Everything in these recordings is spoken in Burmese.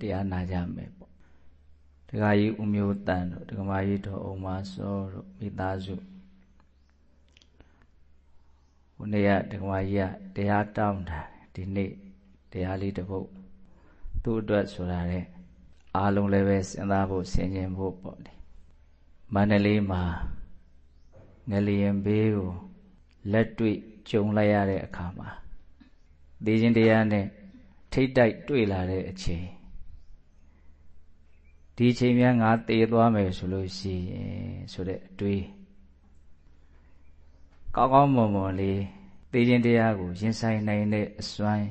တရားနာကြမယ်ပေါ့ဒကာကြီးဦးမျိုးတန်တို့ဒကမာကြီးတော်အောင်မစောတို့မိသားစုဟိုနေ့ကဒကမာကြီးကတရားတောင်းတာဒီနေ့တရားလေးတစ်ပုဒ်သူ့အတွက်ဆိုတာတဲ့အားလုံးလည်းပဲစဉ်းစားဖို့ဆင်ခြင်ဖို့ပေါ့လေမန္တလေးမှာငလျင်ဘေးကိုလက်တွေ့ကြုံလိုက်ရတဲ့အခါမှာသိချင်းတရားနဲ့ထိတ်တိုက်တွေ့လာတဲ့အချိန်ဒီချိန်များငါသေသွားမယ်ဆိုလို့ရှိရင်ဆိုတဲ့အတွေးကောင်းကောင်းမွန်မွန်လေးသိချင်းတရားကိုရင်ဆိုင်နိုင်တဲ့အစွမ်း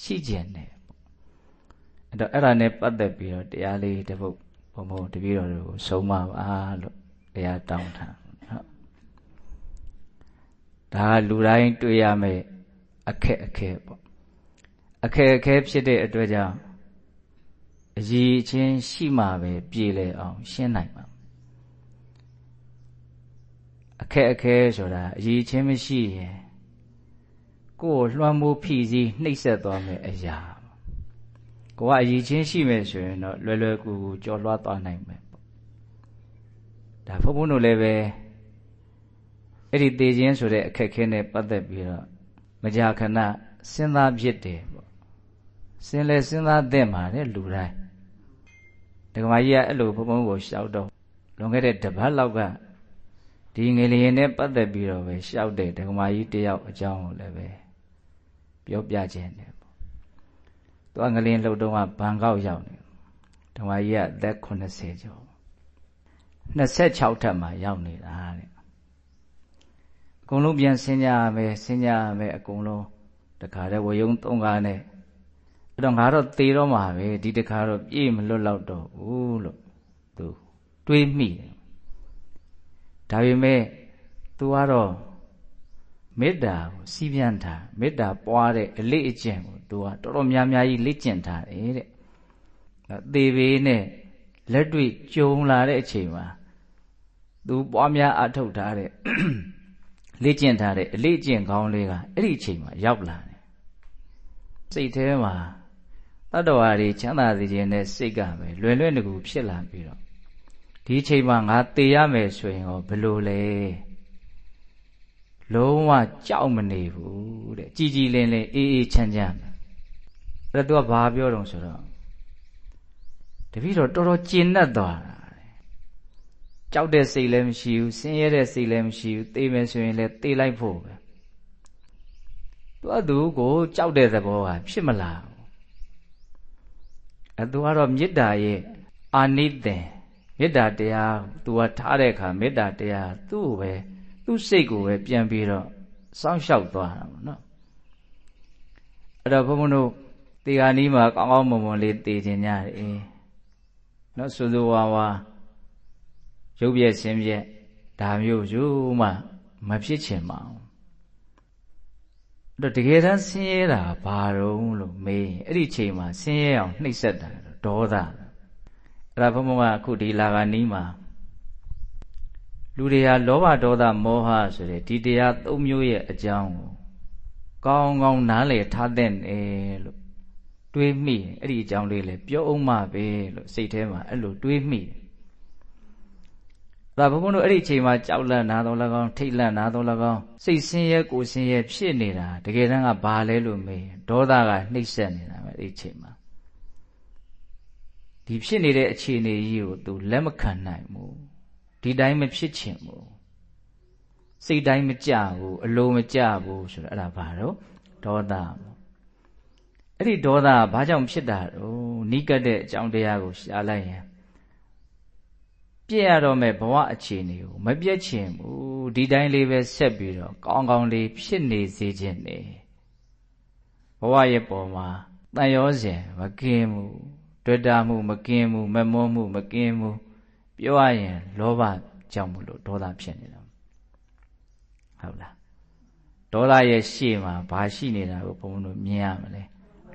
ရှိကျင်တယ်အဲ့တော့အဲ့ဒါနဲ့ပတ်သက်ပြီးတော့တရားလေးတစ်ပုဒ်ဘုံဘုံတပည့်တော်တို့ဆုံးမပါလို့တရားတောင်းထားဟုတ်ဒါကလူတိုင်းတွေ့ရမယ့်အခက်အခဲပေါ့အခက်အခဲဖြစ်တဲ့အတွက်ကြောင့်အရေးချင်းရှိမှပဲပြေလည်အောင်ရှင်းနိုင်မှာအခက်အခဲဆိုတာအရေးချင်းမရှိရင်ကိုယ်လွှမ်းမိုးဖိစီးနှိပ်စက်သွားမယ်အရာကိုကအရေးချင်းရှိမယ်ဆိုရင်တော့လွယ်လွယ်ကူကူကြော်လွှားသွားနိုင်မယ်ပေါ့ဒါဘုန်းဘုန်းတို့လည်းပဲအဲ့ဒီသေခြင်းဆိုတဲ့အခက်ခဲနဲ့ပတ်သက်ပြီးတော့မကြာခဏစဉ်းစားဖြစ်တယ်ပေါ့စဉ်းစားသင့်ပါတယ်လူတိုင်းဒကမာကြီးကအဲ့လိုဘုန်းဘုန်းကိုရှောက်တော့လွန်ခဲ့တဲ့တစ်ပတ်လောက်ကဒီငလျင်နဲ့ပတ်သက်ပြီးတော့ပဲရှောက်တဲ့ဒကမာကြီးတယောက်အကြောင်းကိုလည်းပဲပြောပြခြင်းတယ်ပေါ့သူကငလျင်လှုပ်တော့ဘန်ကောက်ရောက်နေဒကမာကြီးကအသက်80ကျော်26ထပ်မှာရောက်နေတာတဲ့အကုန်လုံးပြန်ဆင်းကြရမယ်အကုန်လုံးတခါတည်းဝယုံ3ကားနဲ့အဲ့တော့ငါတော့သေတော့မှာပဲဒီတခါတော့ပြေးမလွတ်တော့တော့ဘူးလို့သူတွေးမိတယ်ဒါပေမဲ့ तू ကတော့မေတ္တာကိုစီးပြန်ထားမေတ္တာပွားတဲ့အလေးအကျင့်ကို तू ကတော်တော်များများကြီးလေ့ကျင့်ထားတယ်တဲ့သေဘေးနဲ့လက်တွေ့ကြုံလာတဲ့အချိန်မှာ तू ပွားများအထုတ်ထားတဲ့လေ့ကျင့်ထားတဲ့အလေးအကျင့်ကောင်းလေးကအဲ့ဒီအချိန်မှာရောက်လာတယ်စိတ်ထဲမှာတတ္တဝါတွေချမ်းသာစေခြင်းနဲ့စိတ်ကပဲလွယ်လွယ်တကူဖြစ်လာပြီးတော့ဒီအချိန်မှာငါသေရမယ်ဆိုရင်ဘယ်လိုလဲလုံးဝကြောက်မနေဘူးတဲ့ကြည်ကြည်လင်လင်အေးအေးချမ်းချမ်းအဲ့တော့ तू ကဘာပြောတော့ဆိုတော့တပည့်တော်တော်တော်ကျဉ်တ်သွားတာကြောက်တဲ့စိတ်လည်းမရှိဘူးဆင်းရဲတဲ့စိတ်လည်းမရှိဘူးသေမယ်ဆိုရင်လည်းသေလိုက်ဖို့ပဲသူကိုကြောက်တဲ့သဘောကဖြစ်မလားသူကတော့မေတ္တာရဲ့အာနိသင်မေတ္တာတရားသူကထားတဲ့အခါမေတ္တာတရားသူ့ကိုပဲသူ့စိတ်ကိုပဲပြန်ပြီးတော့စောင့်ရှောက်သွားတာပေါ့နော်အဲ့တော့ဘုန်းဘုန်းတို့တေဂာနီးမှာကောင်းကောင်းမွန်မွန်လေးတည်ခြင်းရတယ်နော်ဆိုဆိုဝါဝါရုပ်ပြည့်ဆင်းပြည့်ဒါမျိုးယူမှမဖြစ်ချင်ပါဘူးအဲ့တော့တကယ်တမ်းဆင်းရဲတာဘာတော့လို့မေးအဲ့ဒီချိန်မှာဆင်းရဲအောင်နှိပ်စက်တာဒေါသအဲ့ဒါဘုံဘုံကအခုဒီလာဂာနီးမှာလူတွေဟာလောဘဒေါသမောဟဆိုတဲ့ဒီတရား၃မျိုးရဲ့အကြောင်းကိုကောင်းကောင်းနားလည်ထားတဲ့လို့တွေးမိအဲ့ဒီအကြောင်းလေးလည်းပြောအောင်မှပဲလို့စိတ်ထဲမှာအဲ့လိုတွေးမိဒါဘုံဘုံတို့အဲ့ဒီအချိန်မှာကြောက်လန့်နာတော့၎င်းထိတ်လန့်နာတော့၎င်းစိတ်ဆင်းရဲကိုယ်ဆင်းရဲဖြစ်နေတာတကယ်တမ်းကဘာလဲလို့မေးဒေါသကနှိပ်စက်နေတာပဲအဲ့ဒီအချိန်မှာဒီဖြစ်နေတဲ့အခြေအနေကြီးကိုသူလက်မခံနိုင်ဘူးဒီတိုင်းမဖြစ်ချင်ဘူးစိတ်တိုင်းမကြဘူးအလိုမကြဘူးဆိုတော့အဲ့ဒါဘာတော့ဒေါသအဲ့ဒီဒေါသကဘာကြောင့်ဖြစ်တာတော့နိကတ်တဲ့အကြောင်းတရားကိုရှားလိုက်ရင်ပြည့်ရတော့မဲ့ဘဝအခြေအနေကိုမပြည့်ချင်ဘူးဒီတိုင်းလေးပဲဆက်ပြီးတော့ကောင်းကောင်းလေးဖြစ်နေစေခြင်းနေဘဝရဲ့ပေါ်မှာတန်ရောစဉ်မကင်းဘူးတွေ့တာမှုမကင်းဘူးမမောမှုမကင်းဘူးပြောရရင်လောဘကြောင့်မလို့ဒေါသဖြစ်နေတာဟုတ်လားဒေါသရဲ့ရှေ့မှာဘာရှိနေတာကိုဘုန်းဘုန်းတို့မြင်ရမလဲ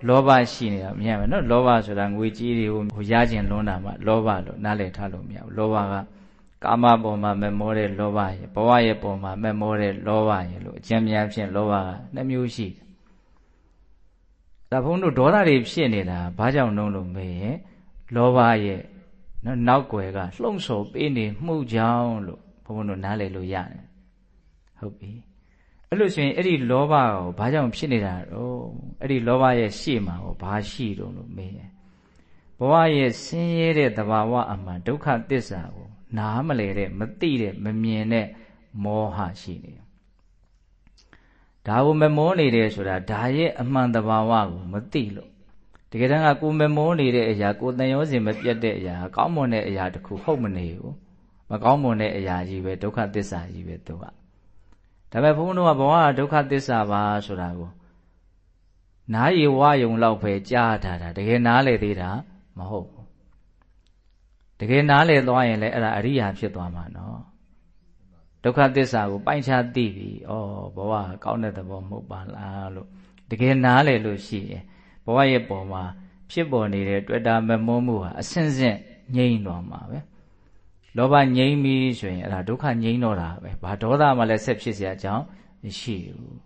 လောဘရှိနေတာမြင်ရမယ်နော်လောဘဆိုတာငွေကြေးတွေကိုရခြင်းလွန်းတာမှလောဘလို့နားလည်ထားလို့မရဘူးလောဘကကာမပေါ်မှာမမောတဲ့လောဘရဲ့ဘဝရဲ့ပေါ်မှာမမောတဲ့လောဘရဲ့လို့အကျဉ်းများဖြင့်လောဘကနှစ်မျိုးရှိတယ်ဒါဘုန်းတို့ဒေါသတွေဖြစ်နေတာဘာကြောင့်လုံးလို့မေးရင် လောဘရဲ့နောက်ွယ်ကလှုံ့ဆော်ပေးနေမှုကြောင့်လို့ဘုန်းဘုန်းတို့နားလည်လို့ရတယ်ဟုတ်ပြီအဲ့လို့ဆိုရင်အဲ့ဒီလောဘကိုဘာကြောင့်ဖြစ်နေတာတော့အဲ့ဒီလောဘရဲ့ရှေ့မှာဘာရှိတုံးလို့မေးရင်ဘဝရဲ့ဆင်းရဲတဲ့သဘာဝအမှန်ဒုက္ခသစ္စာကိုနားမလည်တဲ့မသိတဲ့မမြင်တဲ့မောဟရှိနေတယ်ဒါကိုမမောနေတယ်ဆိုတာဒါရဲ့အမှန်သဘာဝကိုမသိလို့တကယ်တမ်းကကိုမမောနေတဲ့အရာကိုတန်ရောစင်မပြတ်တဲ့အရာကောင်းမွန်တဲ့အရာတစ်ခုဟုတ်မနေဘူးမကောင်းမွန်တဲ့အရာကြီးပဲဒုက္ခသစ္စာကြီးပဲသူကဒါပေမဲ့ဘုန်းဘုန်းတို့ကဘဝဒုက္ခသစ္စာပါဆိုတာကိုနားရည်ဝါယုံလောက်ပဲကြားထားတာတကယ်နားလည်သေးတာမဟုတ်ဘူးတကယ်နားလည်သွားရင်လည်းအဲ့ဒါအရိယာဖြစ်သွားမှာနော်ဒုက္ခသစ္စာကိုပိုင်းခြားသိပြီဩဘဝကောင်းတဲ့သဘောမဟုတ်ပါလားလို့တကယ်နားလည်လို့ရှိရင်ဘဝရဲ့ပုံမှာဖြစ်ပေါ်နေတဲ့တွေ့တာမမုန်းမှုဟာအစင်းစင်းငြိမ့်သွားမှာပဲလောဘငြိမ့်ပြီဆိုရင်အဲ့ဒါဒုက္ခငြိမ့်တော့တာပဲဘာဒေါသမှလည်းဆက်ဖြစ်เสียအကြောင်းမရှိဘူး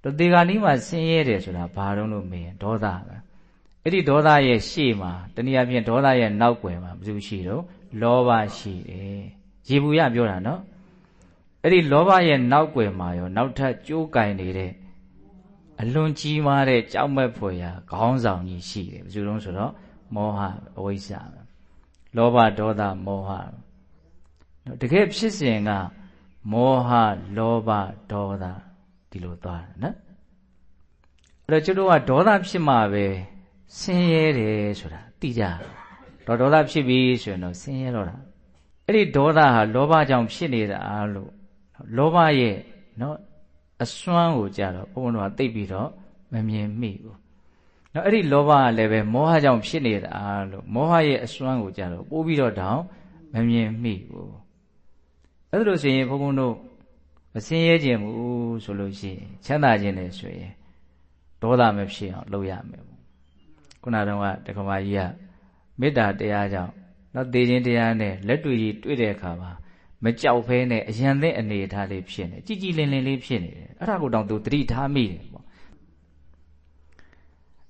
တို့ဒီကနေ့မှဆင်းရဲတယ်ဆိုတာဘာတော့လို့မေးရင်ဒေါသပဲအဲ့ဒီဒေါသရဲ့ရှေ့မှာတနည်းအားဖြင့်ဒေါသရဲ့နောက်ွယ်မှာဘယ်သူရှိတော့လောဘရှိတယ်ရေဘူးရပြောတာနော်အဲ့ဒီလောဘရဲ့နောက်ွယ်မှာရောနောက်ထပ်ကြိုးကင်နေတဲ့အလွန်ကြီးမားတဲ့ကြောက်မဲ့ဖွယ်ရာခေါင်းဆောင်ကြီးရှိတယ်ဘယ်သူလုံးဆိုတော့မောဟအဝိဇ္ဇာလောဘဒေါသမောဟတကယ်ဖြစ်စဉ်ကမောဟလောဘဒေါသဒီလိုသွားတယ်နော်အဲ့တော့ကျွတ်တို့ကဒေါသဖြစ်မှပဲဆင်းရဲတယ်ဆိုတာသိကြဒေါသဖြစ်ပြီဆိုရင်တော့ဆင်းရဲတော့တာအဲ့ဒီဒေါသဟာလောဘကြောင့်ဖြစ်နေတာလို့လောဘရဲ့နော်အစွမ်းကိုကြတော့ဘုန်းဘုန်းတို့ကသိပြီးတော့မမြင်မိဘူးနော်အဲ့ဒီလောဘကလည်းပဲမောဟကြောင့်ဖြစ်နေတာလို့မောဟရဲ့အစွမ်းကိုကြတော့ပို့ပြီးတော့တောင်မမြင်မိဘူးအဲ့ဒါလို့ဆိုရင်ဘုန်းဘုန်းတို့မဆင်းရဲခြင်းဘူးဆိုလို့ရှိရင်ချမ်းသာခြင်းနဲ့ဆိုရင်ဒေါသမဖြစ်အောင်လုပ်ရမယ်ပေါ့ခုနကတော့တက္ကမကြီးကမေတ္တာတရားကြောင့်နော်သေခြင်းတရားနဲ့လက်တွေ့ကြီးတွေ့တဲ့အခါမှာမကြောက်ဖဲနဲ့အယံတဲ့အနေအထားလေးဖြစ်နေကြည်ကြည်လင်လင်လေးဖြစ်နေတယ်အဲ့ဒါကိုတောင်သူသတိထားမိတယ်ပေါ့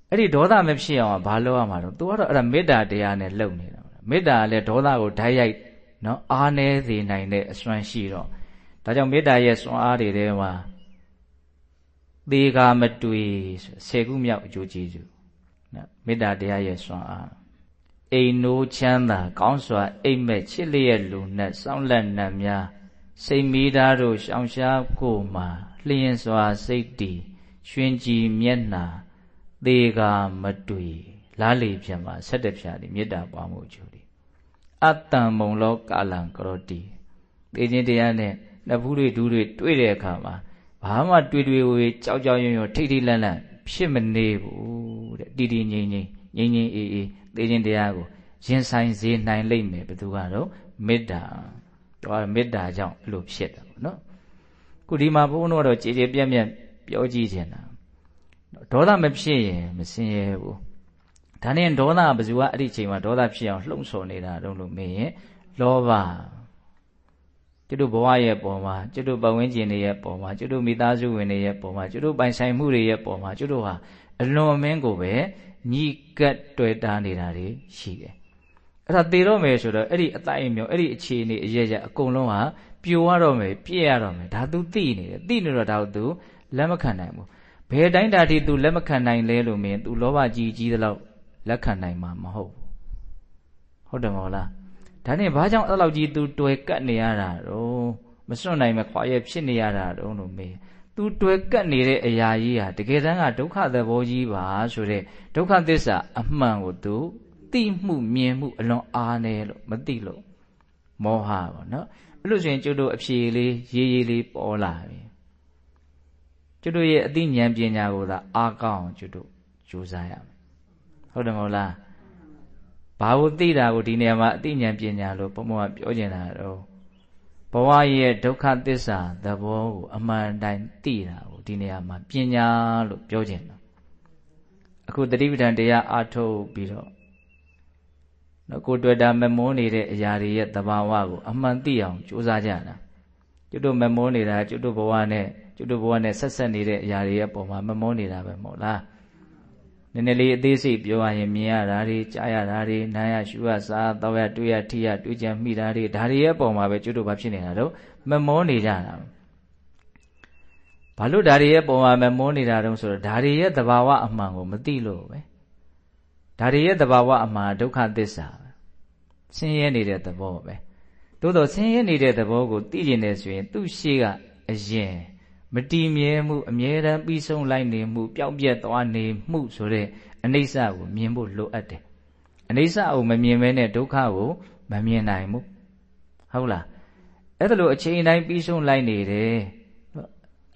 အဲ့ဒီဒေါသမဖြစ်အောင်ဘာလုပ်ရမှာတော့သူကတော့အဲ့ဒါမေတ္တာတရားနဲ့လုပ်နေတာမေတ္တာကလည်းဒေါသကိုဓာတ်ရိုက်နော်အားနည်းစေနိုင်တဲ့အစွမ်းရှိတော့ဒါကြောင့်မေတ္တာရဲ့စွမ်းအားတွေထဲမှာသေကာမတွေ့10ခုမြောက်အကျိုးကျေးဇူးနော်မေတ္တာတရားရဲ့စွမ်းအားအိမ်နိုးချမ်းသာကောင်းစွာအိမ်မက်ချစ်လျက်လူနဲ့စောင့်လက်နတ်များစိတ်မိသားတို့ရှောင်ရှားကိုမှာလျင်စွာစိတ်တည်ရွှင်ကြည်မျက်နှာသေကာမတွေ့လားလေဖြတ်မှာ17ဖြာဒီမေတ္တာပွားမှုအကျိုးတွေအတ္တံမုံလောကာလံကရောတိသေခြင်းတရားနဲ့နှစ်ဖူးတွေဒူးတွေတွေ့တဲ့အခါမှာဘာမှတွေ့တွေ့ဝေကြောက်ကြောက်ရွံ့ရွံ့ထိတ်ထိတ်လန့်လန့်ဖြစ်မနေဘူးတဲ့တည်တည်ငြိမ်ငြိမ်ငြိမ်ငြိမ်အေးအေးသေခြင်းတရားကိုရင်ဆိုင်စေနိုင်လိမ့်မယ်ဘယ်သူကတော့မေတ္တာတော့မေတ္တာကြောင့်အဲ့လိုဖြစ်တာပေါ့နော်ခုဒီမှာဘုန်းတော်တော့ကြည်ကြည်ပြတ်ပြတ်ပြောကြည့်ခြင်းတာဒေါသမဖြစ်ရင်မစင်ရဲဘူးဒါနဲ့ဒေါသဘယ်သူကအဲ့ဒီချိန်မှာဒေါသဖြစ်အောင်လှုံ့ဆော်နေတာတော့လို့မေးရင်လောဘကျွတ်တို့ဘဝရဲ့ပုံမှာကျွတ်တို့ပတ်ဝန်းကျင်တွေရဲ့ပုံမှာကျွတ်တို့မိသားစုဝင်တွေရဲ့ပုံမှာကျွတ်တို့ပိုင်ဆိုင်မှုတွေရဲ့ပုံမှာကျွတ်တို့ဟာအလွန်အမင်းကိုပဲညီကပ်တွေ့တာနေတာတွေရှိတယ်အဲ့ဒါသေတော့မယ်ဆိုတော့အဲ့ဒီအတိုင်းမျိုးအဲ့ဒီအခြေအနေအရရအကုန်လုံးဟာပြိုရတော့မယ်ပြည့်ရတော့မယ်ဒါ तू သိနေတယ်သိနေတော့ဒါကို तू လက်မခံနိုင်ဘူးဘယ်တိုင်းတာထိ तू လက်မခံနိုင်လဲလို့မင်း तू လောဘကြီးသလောက်လက်ခံနိုင်မှာမဟုတ်ဘူးဟုတ်တယ်မဟုတ်လားဒါနဲ့ဘာကြောင့်အဲ့လောက်ကြီး तू တွယ်ကပ်နေရတာတော့မစွန့်နိုင်မခွာရဲ့ဖြစ်နေရတာတော့လို့မေး तू တွယ်ကပ်နေတဲ့အရာကြီးဟာတကယ်တမ်းကဒုက္ခသဘောကြီးပါဆိုတဲ့ဒုက္ခသစ္စာအမှန်ကို तू သိမှုမြင်မှုအလွန်အားနေလို့မသိလို့မောဟပေါ့နော်အဲ့လိုဆိုရင်ကျွတ်တို့အဖြေလေးရေးရေးလေးပေါ်လာပြီကျွတ်တို့ရဲ့အသိဉာဏ်ပညာကိုသာအားကောင်းအောင်ကျွတ်တို့ကြိုးစားရမယ်ဟုတ်တယ်မဟုတ်လားဘာလို့သိတာကိုဒီနေရာမှာအသိဉာဏ်ပညာလို့ဘုံဘုံကပြောကျင်တာတော့ဘဝရဲ့ဒုက္ခသစ္စာသဘောကိုအမှန်တိုင်းသိတာကိုဒီနေရာမှာပညာလို့ပြောကျင်တာအခုတတိပဋ္ဌာန်တရားအားထုတ်ပြီးတော့နော်ကိုတွေ့တာမမောနေတဲ့အရာတွေရဲ့သဘာဝကိုအမှန်သိအောင်ကြိုးစားကြတာကျွတ်တို့မမောနေတာကျွတ်တို့ဘဝနဲ့ဆက်ဆက်နေတဲ့အရာတွေရဲ့ပုံမှာမမောနေတာပဲမဟုတ်လား နည်းနည်းလေးအသေးစိတ်ပြောရရင်မြင်ရတာတွေကြားရတာတွေနားရရှုရစားတော့ရတွေ့ရထိရတွေ့ကြမိတာတွေဒါတွေရဲ့အပေါ်မှာပဲကျွတ်တို့ဘာဖြစ်နေတာတော့မမောနေကြတာဘာလို့ဒါတွေရဲ့ပုံမှာမမောနေတာတုံးဆိုတော့ဒါတွေရဲ့သဘာဝအမှန်ကိုမသိလို့ပဲဒါတွေရဲ့သဘာဝအမှန်ဒုက္ခသစ္စာပဲဆင်းရဲနေတဲ့သဘောပဲသို့တော့ဆင်းရဲနေတဲ့သဘောကိုသိကျင်တယ်ဆိုရင်သူ့ရှိကအရင်မတည်မြဲမှုအမြဲတမ်းပြီးဆုံးလိုက်နေမှုပျောက်ပြက်သွားနေမှုဆိုတဲ့အနိစ္စကိုမြင်ဖို့လိုအပ်တယ်အနိစ္စကိုမမြင်မဲနဲ့ဒုက္ခကိုမမြင်နိုင်ဘူးဟုတ်လားအဲ့ဒါလို့အချိန်တိုင်းပြီးဆုံးလိုက်နေတယ်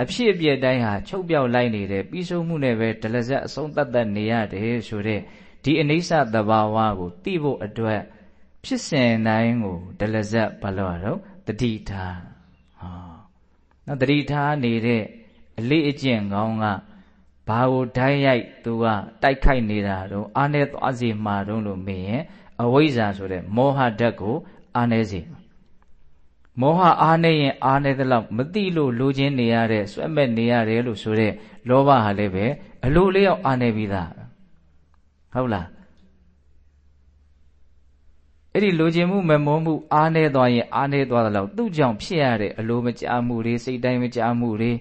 အဖြစ်အပျက်တိုင်းဟာချုပ်ပြောက်လိုက်နေတယ်ပြီးဆုံးမှုနဲ့ပဲဒလဇက်အဆုံးသတ်နေရတယ်ဆိုတဲ့ဒီအနိစ္စသဘာဝကိုသိဖို့အတွက်ဖြစ်စဉ်တိုင်းကိုဒလဇက်ဘာလို့ရတော့တတိထားနော်တတိထားနေတဲ့အလေးအကျင့်ကောင်းကဘာကိုဓာတ်ရိုက်သူကတိုက်ခိုက်နေတာတော့အာနေသွားစီမှာတော့လို့မေးရင်အဝိဇ္ဇာဆိုတဲ့မောဟဓာတ်ကိုအာနေစီမောဟအာနေရင်အာနေတဲ့လောက်မသိလို့လိုချင်နေရတဲ့ဆွဲမဲ့နေရတယ်လို့ဆိုတဲ့လောဘဟာလည်းပဲအလိုလေးရောက်အာနေပြီးသားဟုတ်လားအဲ့ဒီလိုချင်မှုမမောမှုအာနေသွားရင်အာနေသွားတဲ့လောက်သူ့ကြောင့်ဖြစ်ရတဲ့အလိုမကြမှုတွေစိတ်တိုင်းမကြမှုတွေ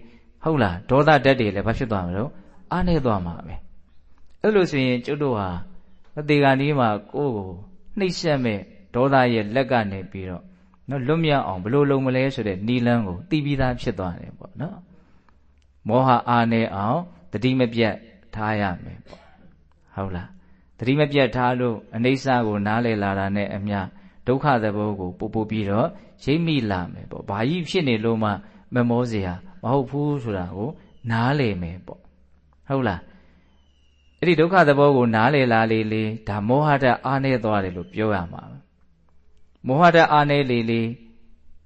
ဟုတ်လားဒေါသဓာတ်တွေလည်းဘာဖြစ်သွားမှာလို့အာနေသွားမှာပဲအဲ့လိုဆိုရင်ကျုပ်တို့ဟာအသေးကနီးမှာကိုယ့်ကိုနှိပ်စက်မဲ့ဒေါသရဲ့လက်ကနေပြီးတော့နော်လွတ်မြောက်အောင်ဘယ်လိုလုပ်မလဲဆိုတဲ့နီလန်းကိုသိပြီးသားဖြစ်သွားတယ်ပေါ့နော်မောဟအာနေအောင်တတိမပြတ်ထားရမယ်ပေါ့ဟုတ်လားတတိမပြတ်ထားလို့အနိစ္စကိုနားလည်လာတာနဲ့အမျှဒုက္ခသဘောကိုပို့ပြီးတော့ရိပ်မိလာမယ်ပေါ့ဘာကြီးဖြစ်နေလို့မှမမောเสียမဟုတ်ဘူးဆိုတာကိုနားလည်မယ်ပေါ့ဟုတ်လားအဲ့ဒီဒုက္ခသဘောကိုနားလည်လာလေလေဒါမောဟဓာတ်အာနေသွားတယ်လို့ပြောရမှာမောဟဓာတ်အာနေလေလေ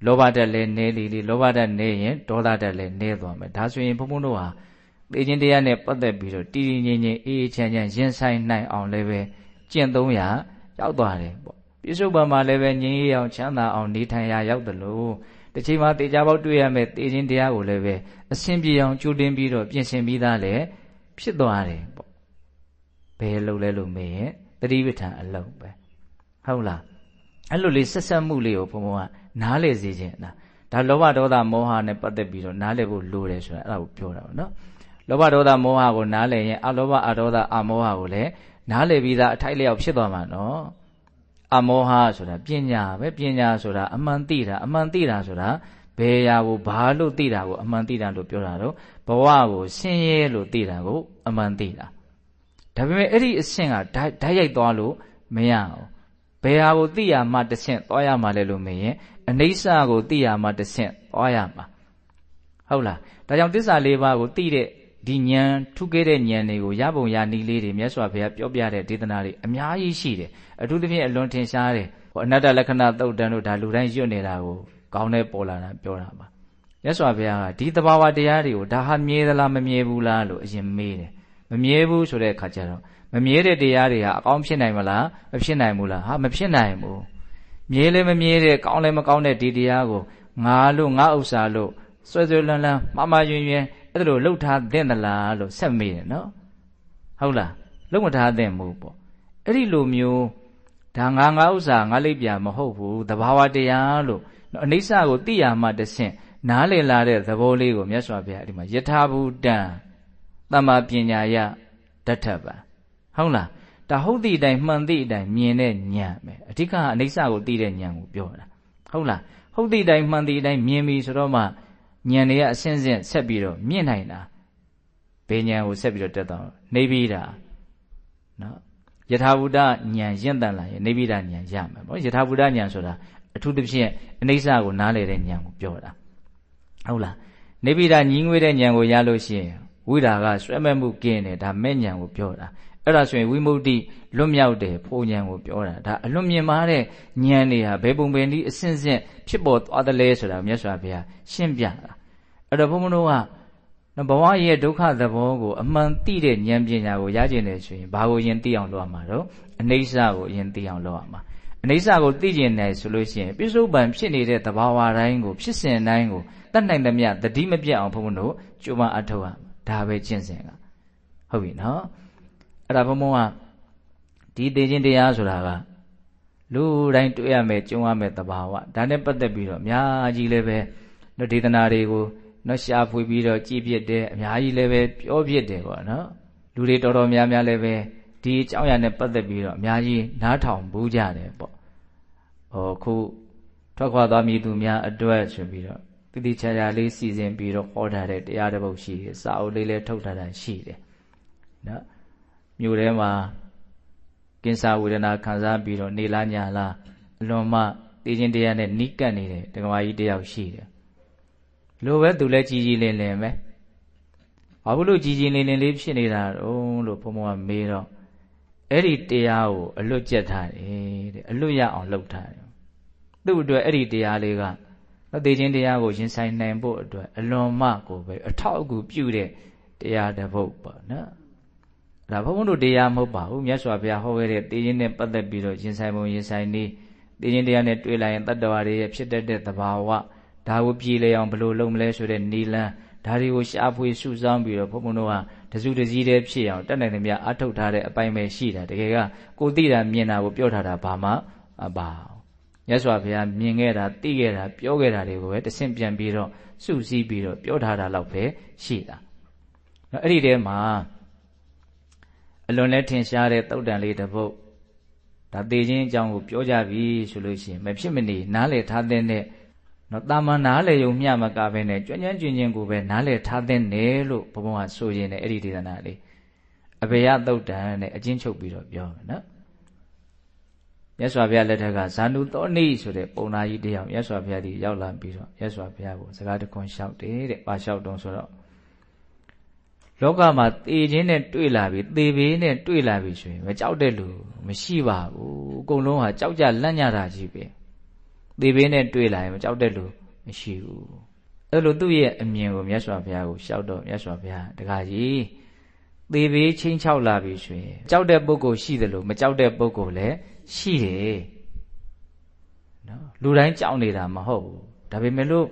လောဘဓာတ်လည်းနေလေလေလောဘဓာတ်နေရင်ဒေါသဓာတ်လည်းနေသွားမယ်ဒါဆိုရင်ဘုန်းဘုန်းတို့ဟာသိခြင်းတရားနဲ့ပတ်သက်ပြီးတော့တည်တည်ငြိမ်ငြိမ်အေးအေးချမ်းချမ်းရင်ဆိုင်နိုင်အောင်လည်းပဲကျင့်သုံးရာရောက်သွားတယ်ပေါ့ပြစ္ဆုတ်ပံမှာလည်းပဲငြိမ်းအေးအောင်ချမ်းသာအောင်နေထိုင်ရာရောက်တယ်လို့တစ်ချိန်မှာတေချာပေါက်တွေ့ရမယ်သိခြင်းတရားကိုလည်းပဲအစဉ်ပြေအောင်ကြိုတင်ပြီးတော့ပြင်ဆင်ပြီးသားလည်းဖြစ်သွားတယ်ပေါ့ဘယ်လိုလဲလို့မေးရင်သတိပဋ္ဌာန်အလုံးပဲဟုတ်လားအဲ့လိုလေးဆက်ဆက်မှုလေးကိုဘုံဘုံကနားလေစေခြင်းဒါလောဘဒေါသမောဟနဲ့ပတ်သက်ပြီးတော့နားလည်ဖို့လိုတယ်ဆိုတာအဲ့ဒါကိုပြောတာပေါ့နော်လောဘဒေါသမောဟကိုနားလည်ရင်အလောဘအဒေါသအမောဟကိုလည်းနားလည်ပြီးသားအထိုက်လျောက်ဖြစ်သွားမှာနော်အမောဟဆိုတာပညာပဲပညာဆိုတာအမှန်သိတာအမှန်သိတာဆိုတာဘယ်ရာကိုဘာလို့သိတာကိုအမှန်သိတာလို့ပြောတာတော့ဘဝကိုဆင်းရဲလို့သိတာကိုအမှန်သိတာဒါပေမဲ့အဲ့ဒီအဆင့်ကဓာတ်ရိုက်သွားလို့မရဘူးဘယ်ဟာကိုသိရမှတစ်ဆင့်သွားရမှာလဲလို့မေးရင်အနိစ္စကိုသိရမှတစ်ဆင့်သွားရမှာဟုတ်လားဒါကြောင့်သစ္စာလေးပါးကိုသိတဲ့ဒီဉာဏ်ထူးခဲ့တဲ့ဉာဏ်တွေကိုရပုံရနည်းလေးတွေမြတ်စွာဘုရားပြောပြတဲ့ဒေသနာတွေအများကြီးရှိတယ်အထူးသဖြင့်အလွန်ထင်ရှားတယ်အနတ္တလက္ခဏာသုတ်တန်တို့ဒါလူတိုင်းရွတ်နေတာကိုကောင်းတဲ့ပေါ်လာတာပြောတာပါမြတ်စွာဘုရားကဒီသဘာဝတရားတွေကိုဒါဟာမြဲသလားမမြဲဘူးလားလို့အရင်မေးတယ်မမြဲဘူးဆိုတဲ့အခါကျတော့မမြဲတဲ့တရားတွေဟာအကောင်းဖြစ်နိုင်မလားမဖြစ်နိုင်ဘူးလားဟာမဖြစ်နိုင်ဘူးမြဲလည်းမမြဲတဲ့ကောင်းလည်းမကောင်းတဲ့ဒီတရားကိုငါလို့ငါဥစ္စာလို့ဆွဲဆွဲလန်းလန်းမှားယွင်းယွင်းအဲ့ဒါလိုလှုပ်ထားသင့်သလားလို့ဆက်မေးတယ်နော်ဟုတ်လားလှုပ်မထားသင့်ဘူးပေါ့အဲ့ဒီလိုမျိုးဒါငါဥစ္စာငါလိပ်ပြမဟုတ်ဘူးသဘာဝတရားလို့အနိစ္စကိုသိရမှတဆင့်နားလည်လာတဲ့သဘောလေးကိုမြတ်စွာဘုရားဒီမှာယထာဘူတံသမ္မာပညာယတထပံဟုတ်လားဒါဟုတ်သည့်အတိုင်းမှန်သည့်အတိုင်းမြင်တဲ့ဉာဏ်ပဲအဓိကအနိစ္စကိုသိတဲ့ဉာဏ်ကိုပြောတာဟုတ်လားဟုတ်သည့်အတိုင်းမှန်သည့်အတိုင်းမြင်ပြီဆိုတော့မှဉာဏ်တွေကအစဉ်စဉ်ဆက်ပြီးတော့မြင့်နိုင်တာဘယ်ဉာဏ်ကိုဆက်ပြီးတော့တက်တော့နေပြီးတာနော်ယထာဘူတဉာဏ်ရင့်တန်လာရင်နေပြီးတာဉာဏ်ရမယ်ပေါ့ယထာဘူတဉာဏ်ဆိုတာအထူးသဖြင့်အနိစ္စကိုနားလည်တဲ့ဉာဏ်ကိုပြောတာဟုတ်လားနေပြီးတာညီးငွေတဲ့ဉာဏ်ကိုရလို့ရှိရင်ဝိဒါကဆွဲမဲ့မှုကင်းတယ်ဒါမဲ့ဉာဏ်ကိုပြောတာအဲ့ဒါဆိုရင်ဝိမု ക്തി လွတ်မြောက်တယ်ဖို့ဉာဏ်ကိုပြောတာဒါအလွန်မြင်မာတဲ့ဉာဏ်တွေဟာဘယ်ပုံပဲနည်းအစဉ်စဉ်ဖြစ်ပေါ်သွားတယ်လဲဆိုတာမြတ်စွာဘုရားရှင်းပြတာအဲ့တော့ဘုန်းဘုန်းတို့ကဘဝရဲ့ဒုက္ခသဘောကိုအမှန်သိတဲ့ဉာဏ်ပညာကိုရကျင်တယ်ဆိုရင်ဘာကိုယင်သိအောင်လုပ်ရမှာတော့အနိစ္စကိုယင်သိအောင်လုပ်ရမှာအနိစ္စကိုသိကျင်တယ်ဆိုလို့ရှိရင်ပြစ္ဆုတ်ပံဖြစ်နေတဲ့သဘာဝတိုင်းကိုဖြစ်စဉ်တိုင်းကိုတတ်နိုင်သမျှတတိမပြတ်အောင်ဘုန်းဘုန်းတို့ကြိုးပမ်းအထောက်ရမှာဒါပဲကျင့်စဉ်ကဟုတ်ပြီနော် အဲ့ဒါဘုံဘုံကဒီသိခြင်းတရားဆိုတာကလူတိုင်းတွေ့ရမယ်ကြုံရမယ်သဘာဝဒါနဲ့ပတ်သက်ပြီးတော့အများကြီးလည်းပဲနော်ဒေသနာတွေကိုနော်ရှာဖွေပြီးတော့ကြည်ပြစ်တယ်အများကြီးလည်းပဲပြောပြစ်တယ်ပေါ့နော်လူတွေတော်တော်များများလည်းပဲဒီအကြောင်းအရာနဲ့ပတ်သက်ပြီးတော့အများကြီးနားထောင်ဘူးကြတယ်ပေါ့ခုထွက်ခွာသွားမည်သူများအတွက်ဆိုပြီးတော့တိတိကျကျလေးစီစဉ်ပြီးတော့ဟောထားတဲ့တရားတစ်ပုဒ်ရှိတယ်စာအုပ်လေးလည်းထုတ်ထားတာရှိတယ်နော်မြို့ထဲမှာကင်းစာဝေဒနာခံစားပြီးတော့နေလားညာလားအလွန်မှသိခြင်းတရားနဲ့နီးကပ်နေတဲ့ဒကမာကြီးတယောက်ရှိတယ်လိုပဲသူလည်းကြည်ကြည်လင်လင်ပဲဘာလို့ကြည်ကြည်လင်လင်လေးဖြစ်နေတာလို့ဘုံဘုံကမေးတော့အဲ့ဒီတရားကိုအလွတ်ကျက်ထားတယ်တဲ့အလွတ်ရအောင်လုပ်ထားတယ်သူ့အတွက်အဲ့ဒီတရားလေးကသိခြင်းတရားကိုရင်ဆိုင်နိုင်ဖို့အတွက်အလွန်မှကိုပဲအထောက်အကူပြုတဲ့တရားတစ်ပုဒ်ပေါ့နော်ဒါဘုံဘုံတို့တရားမဟုတ်ပါဘူးမြတ်စွာဘုရားဟောခဲ့တဲ့သိခြင်းနဲ့ပတ်သက်ပြီးတော့ရင်ဆိုင်ပုံရင်ဆိုင်နည်းသိခြင်းတရားနဲ့တွေ့လိုက်ရင်တတ္တဝါတွေရဲ့ဖြစ်တတ်တဲ့သဘာဝဒါကိုပြည်လေအောင်ဘယ်လိုလုပ်မလဲဆိုတဲ့နီလန်းဒါတွေကိုရှာဖွေစုဆောင်းပြီးတော့ဘုံဘုံတို့ကတစုတစည်းတည်းဖြစ်အောင်တက်နိုင်တယ်များအထုတ်ထားတဲ့အပိုင်းပဲရှိတာတကယ်ကကိုသိတာမြင်တာကိုပြောထားတာဘာမှမပါမြတ်စွာဘုရားမြင်ခဲ့တာသိခဲ့တာပြောခဲ့တာတွေကိုပဲတဆင့်ပြန်ပြီးတော့စုစည်းပြီးတော့ပြောထားတာလောက်ပဲရှိတာအဲ့ဒီထဲမှာအလွန်လဲထင်ရှားတဲ့သုတ်တန်လေးတစ်ပုဒ်ဒါသိခြင်းအကြောင်းကိုပြောကြပြီဆိုလို့ရှိရင်မဖြစ်မနေနားလည်ထားတဲ့နော်တာမန်နားလည်ယုံမျှမကပဲနဲ့ကြွကျင်ကိုပဲနားလည်ထားတဲ့နယ်လို့ဘုံဘုံကဆိုရင်လည်းအဲ့ဒီဒေသနာလေးအဘေယသုတ်တန်နဲ့အချင်းချုပ်ပြီးတော့ပြောမယ်နော်မြတ်စွာဘုရားလက်ထက်ကဇာနုသောနိဆိုတဲ့ပုံနာကြီးတယောက်မြတ်စွာဘုရားဒီရောက်လာပြီးတော့မြတ်စွာဘုရားကိုစကားတခွန်းလျှောက်တယ်တဲ့ပါလျှောက်တော့ဆိုတော့လောကမှာသေခြင်းနဲ့တွေ့လာပြီသေဘေးနဲ့တွေ့လာပြီဆိုရင်မကြောက်တဲ့လူမရှိပါဘူးအကုန်လုံးဟာကြောက်ကြလန့်ကြတာကြီးပဲသေဘေးနဲ့တွေ့လာရင်မကြောက်တဲ့လူမရှိဘူးအဲ့လိုသူ့ရဲ့အမြင်ကိုမြတ်စွာဘုရားကိုလျှောက်တော့မြတ်စွာဘုရားတခါကြီးသေဘေးချင်းချောက်လာပြီဆိုရင်ကြောက်တဲ့ပုဂ္ဂိုလ်ရှိတယ်လို့မကြောက်တဲ့ပုဂ္ဂိုလ်လည်းရှိတယ်နော်လူတိုင်းကြောက်နေတာမဟုတ်ဘူးဒါပေမဲ့လို့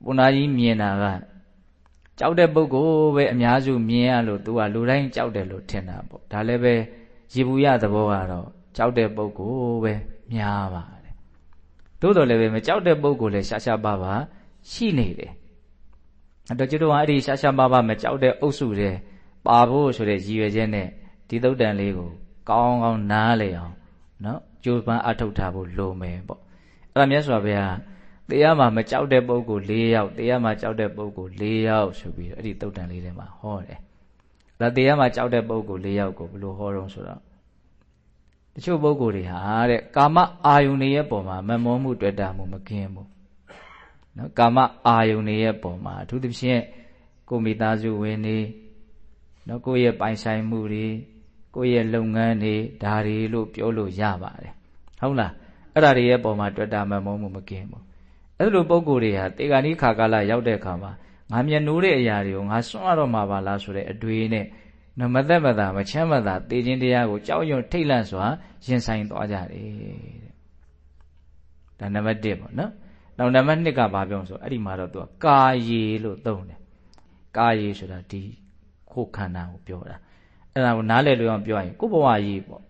ဘုရားကြီးမြင်တာကကြောက်တဲ့ပုဂ္ဂိုလ်ပဲအများစုမြင်ရလို့သူကလူတိုင်းကြောက်တယ်လို့ထင်တာပေါ့ဒါလည်းပဲရေဘူးရသဘောကတော့ကြောက်တဲ့ပုဂ္ဂိုလ်ပဲများပါတယ်သို့တော်လည်းပဲမကြောက်တဲ့ပုဂ္ဂိုလ်လည်းရှားရှားပါးပါးရှိနေတယ်အဲ့တော့ကျွတ်တော်အဲ့ဒီရှားရှားပါးပါးမကြောက်တဲ့အုပ်စုတွေပါဖို့ဆိုတဲ့ရည်ရွယ်ချက်နဲ့ဒီသုတ်တန်လေးကိုကောင်းကောင်းနားလေအောင်နော်ကြိုးပမ်းအထောက်ထားဖို့လိုမယ်ပေါ့အဲ့ဒါမြတ်စွာဘုရားတရားမှာမကြောက်တဲ့ပုဂ္ဂိုလ်၄ယောက်တရားမှာကြောက်တဲ့ပုဂ္ဂိုလ်၄ယောက်ဆိုပြီးအဲ့ဒီသုတ်တန်လေးထဲမှာဟောတယ်ဒါတရားမှာကြောက်တဲ့ပုဂ္ဂိုလ်၄ယောက်ကိုဘယ်လိုဟောတော့ဆိုတော့တချို့ပုဂ္ဂိုလ်တွေဟာတဲ့ကာမအာယုန်တွေရဲ့ပုံမှာမမောမှုတွေ့တာမှုမကင်းဘူးနော်ကာမအာယုန်တွေရဲ့ပုံမှာအထူးသဖြင့်ကိုမိသားစုဝင်တွေနော်ကိုယ့်ရဲ့ပိုင်ဆိုင်မှုတွေကိုယ့်ရဲ့လုပ်ငန်းတွေဒါတွေလို့ပြောလို့ရပါတယ်ဟုတ်လားအဲ့ဒါတွေရဲ့ပုံမှာတွေ့တာမမောမှုမကင်းဘူးအဲ့လိုပုံကိုယ်တွေဟာတေဂာနိခါကာလရောက်တဲ့အခါမှာငါမျက်နှိုးတဲ့အရာတွေကိုငါစွန့်ရတော့မှာပါလားဆိုတဲ့အတွေးနဲ့မသက်မသာမချမ်းမသာသိခြင်းတရားကိုကြောက်ရွံ့ထိတ်လန့်စွာရင်ဆိုင်သွားကြတယ်တဲ့ဒါနံပါတ်1ပေါ့နော်နောက်နံပါတ်2ကဘာပြောဆိုအဲ့ဒီမှာတော့သူကကာယေလို့သုံးတယ်ကာယေဆိုတာဒီကိုယ်ခန္ဓာကိုပြောတာအဲ့ဒါကိုနားလည်လို့အောင်ပြောရင်ကိုယ်ဘဝကြီးပေါ့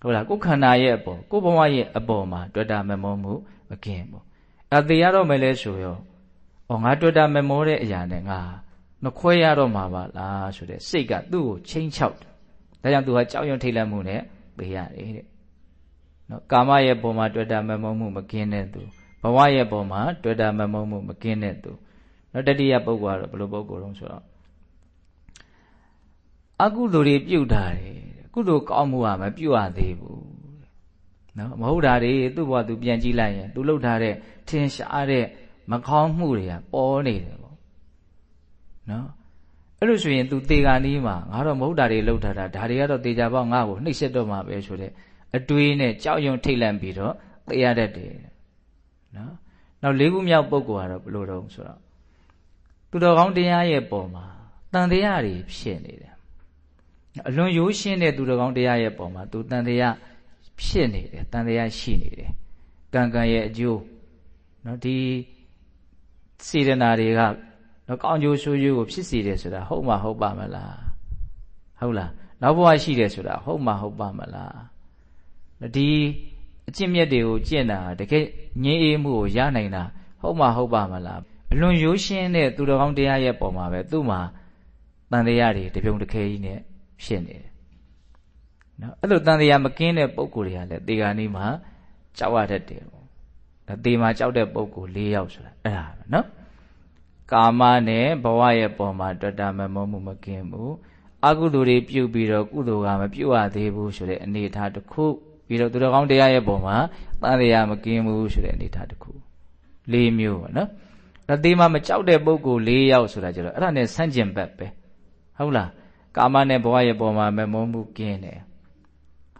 ဟုတ်လားကိုယ်ခန္ဓာရဲ့အပေါ်ကိုယ်ဘဝရဲ့အပေါ်မှာတွေ့တာမမောမှုမကင်းဘူးအဲ့သေရတော့မယ်လဲဆိုရောငါတွေ့တာမမောတဲ့အရာနဲ့ငါမခွဲရတော့မှာပါလားဆိုတဲ့စိတ်ကသူ့ကိုချိန်ချောက်တယ်ဒါကြောင့်သူကကြောက်ရွံ့ထိတ်လန့်မှုနဲ့ပြေးရတယ်တဲ့နော်ကာမရဲ့ပုံမှာတွေ့တာမမောမှုမကင်းတဲ့သူဘဝရဲ့ပုံမှာတွေ့တာမမောမှုမကင်းတဲ့သူနော်တတိယပုဂ္ဂိုလ်ကတော့ဘယ်လိုပုဂ္ဂိုလ်တုံးဆိုတော့အကုသိုလ်တွေပြုတ်တာတယ်ကုသိုလ်ကောင်းမှုကမပြုတ်ရသေးဘူးနော်မဟုတ်တာတွေသူ့ဘဝသူပြန်ကြည့်လိုက်ရင်သူလှုပ်ထားတဲ့ထင်ရှားတဲ့မကောင်းမှုတွေကပေါ်နေတယ်ပေါ့နော်အဲ့လိုဆိုရင်သူတေဂာနီးမှာငါတော့မဟုတ်တာတွေလှုပ်ထားတာဒါတွေကတော့တေချာပေါက်ငါ့ကိုနှိပ်စက်တော့မှာပဲဆိုတဲ့အတွေးနဲ့ကြောက်ရွံ့ထိတ်လန့်ပြီးတော့သိရတတ်တယ်နော်နောက်၄ခုမြောက်ပုဂ္ဂိုလ်ကတော့ဘယ်လိုတုံးဆိုတော့သူတော်ကောင်းတရားရဲ့ပုံမှာတန်တရားတွေဖြစ်နေတယ်အလွန်ရိုးရှင်းတဲ့သူတော်ကောင်းတရားရဲ့ပုံမှာသူတန်တရားဖြစ်နေတယ်တန်တရားရှိနေတယ်ကံကံရဲ့အကျိုးနော်ဒီစေတနာတွေကနော်ကောင်းကျိုးဆိုးကျိုးကိုဖြစ်စေတယ်ဆိုတာဟုတ်မှဟုတ်ပါမလားဟုတ်လား နောက်ဘဝရှိတယ်ဆိုတာဟုတ်မှဟုတ်ပါမလားဒီအကျင့်မြတ်တွေကိုကျင့်တာတကယ်ငြိမ်းအေးမှုကိုရနိုင်တာဟုတ်မှဟုတ်ပါမလားအလွန်ရိုးရှင်းတဲ့သူတော်ကောင်းတရားရဲ့ပုံမှာပဲသူ့မှာတန်တရားတွေတပြုံတစ်ခဲကြီးနဲ့ဖြစ်နေတယ်နော်အဲ့လိုတန်တရားမကင်းတဲ့ပုံကိုယ်တွေကလည်းတေဂာနီးမှာကြောက်ရတတ်တယ်ပေါ့ဒါတေမှာကြောက်တဲ့ပုံကိုယ်၄ယောက်ဆိုတာအဲ့ဒါပဲနော်ကာမနဲ့ဘဝရဲ့ပုံမှာတွေ့တာမမောမှုမကင်းဘူးအကုသိုလ်တွေပြုပြီးတော့ကုသိုလ်ကမပြုတ်ရသေးဘူးဆိုတဲ့အနေအထားတစ်ခုပြီးတော့သူတော်ကောင်းတရားရဲ့ပုံမှာတန်တရားမကင်းဘူးဆိုတဲ့အနေအထားတစ်ခု၄မျိုးပေါ့နော်ဒါတေမှာမကြောက်တဲ့ပုံကိုယ်၄ယောက်ဆိုတာကျတော့အဲ့ဒါနဲ့ဆန့်ကျင်ဘက်ပဲဟုတ်လားကာမနဲ့ဘဝရဲ့ပုံမှာမမောမှုကင်းတယ်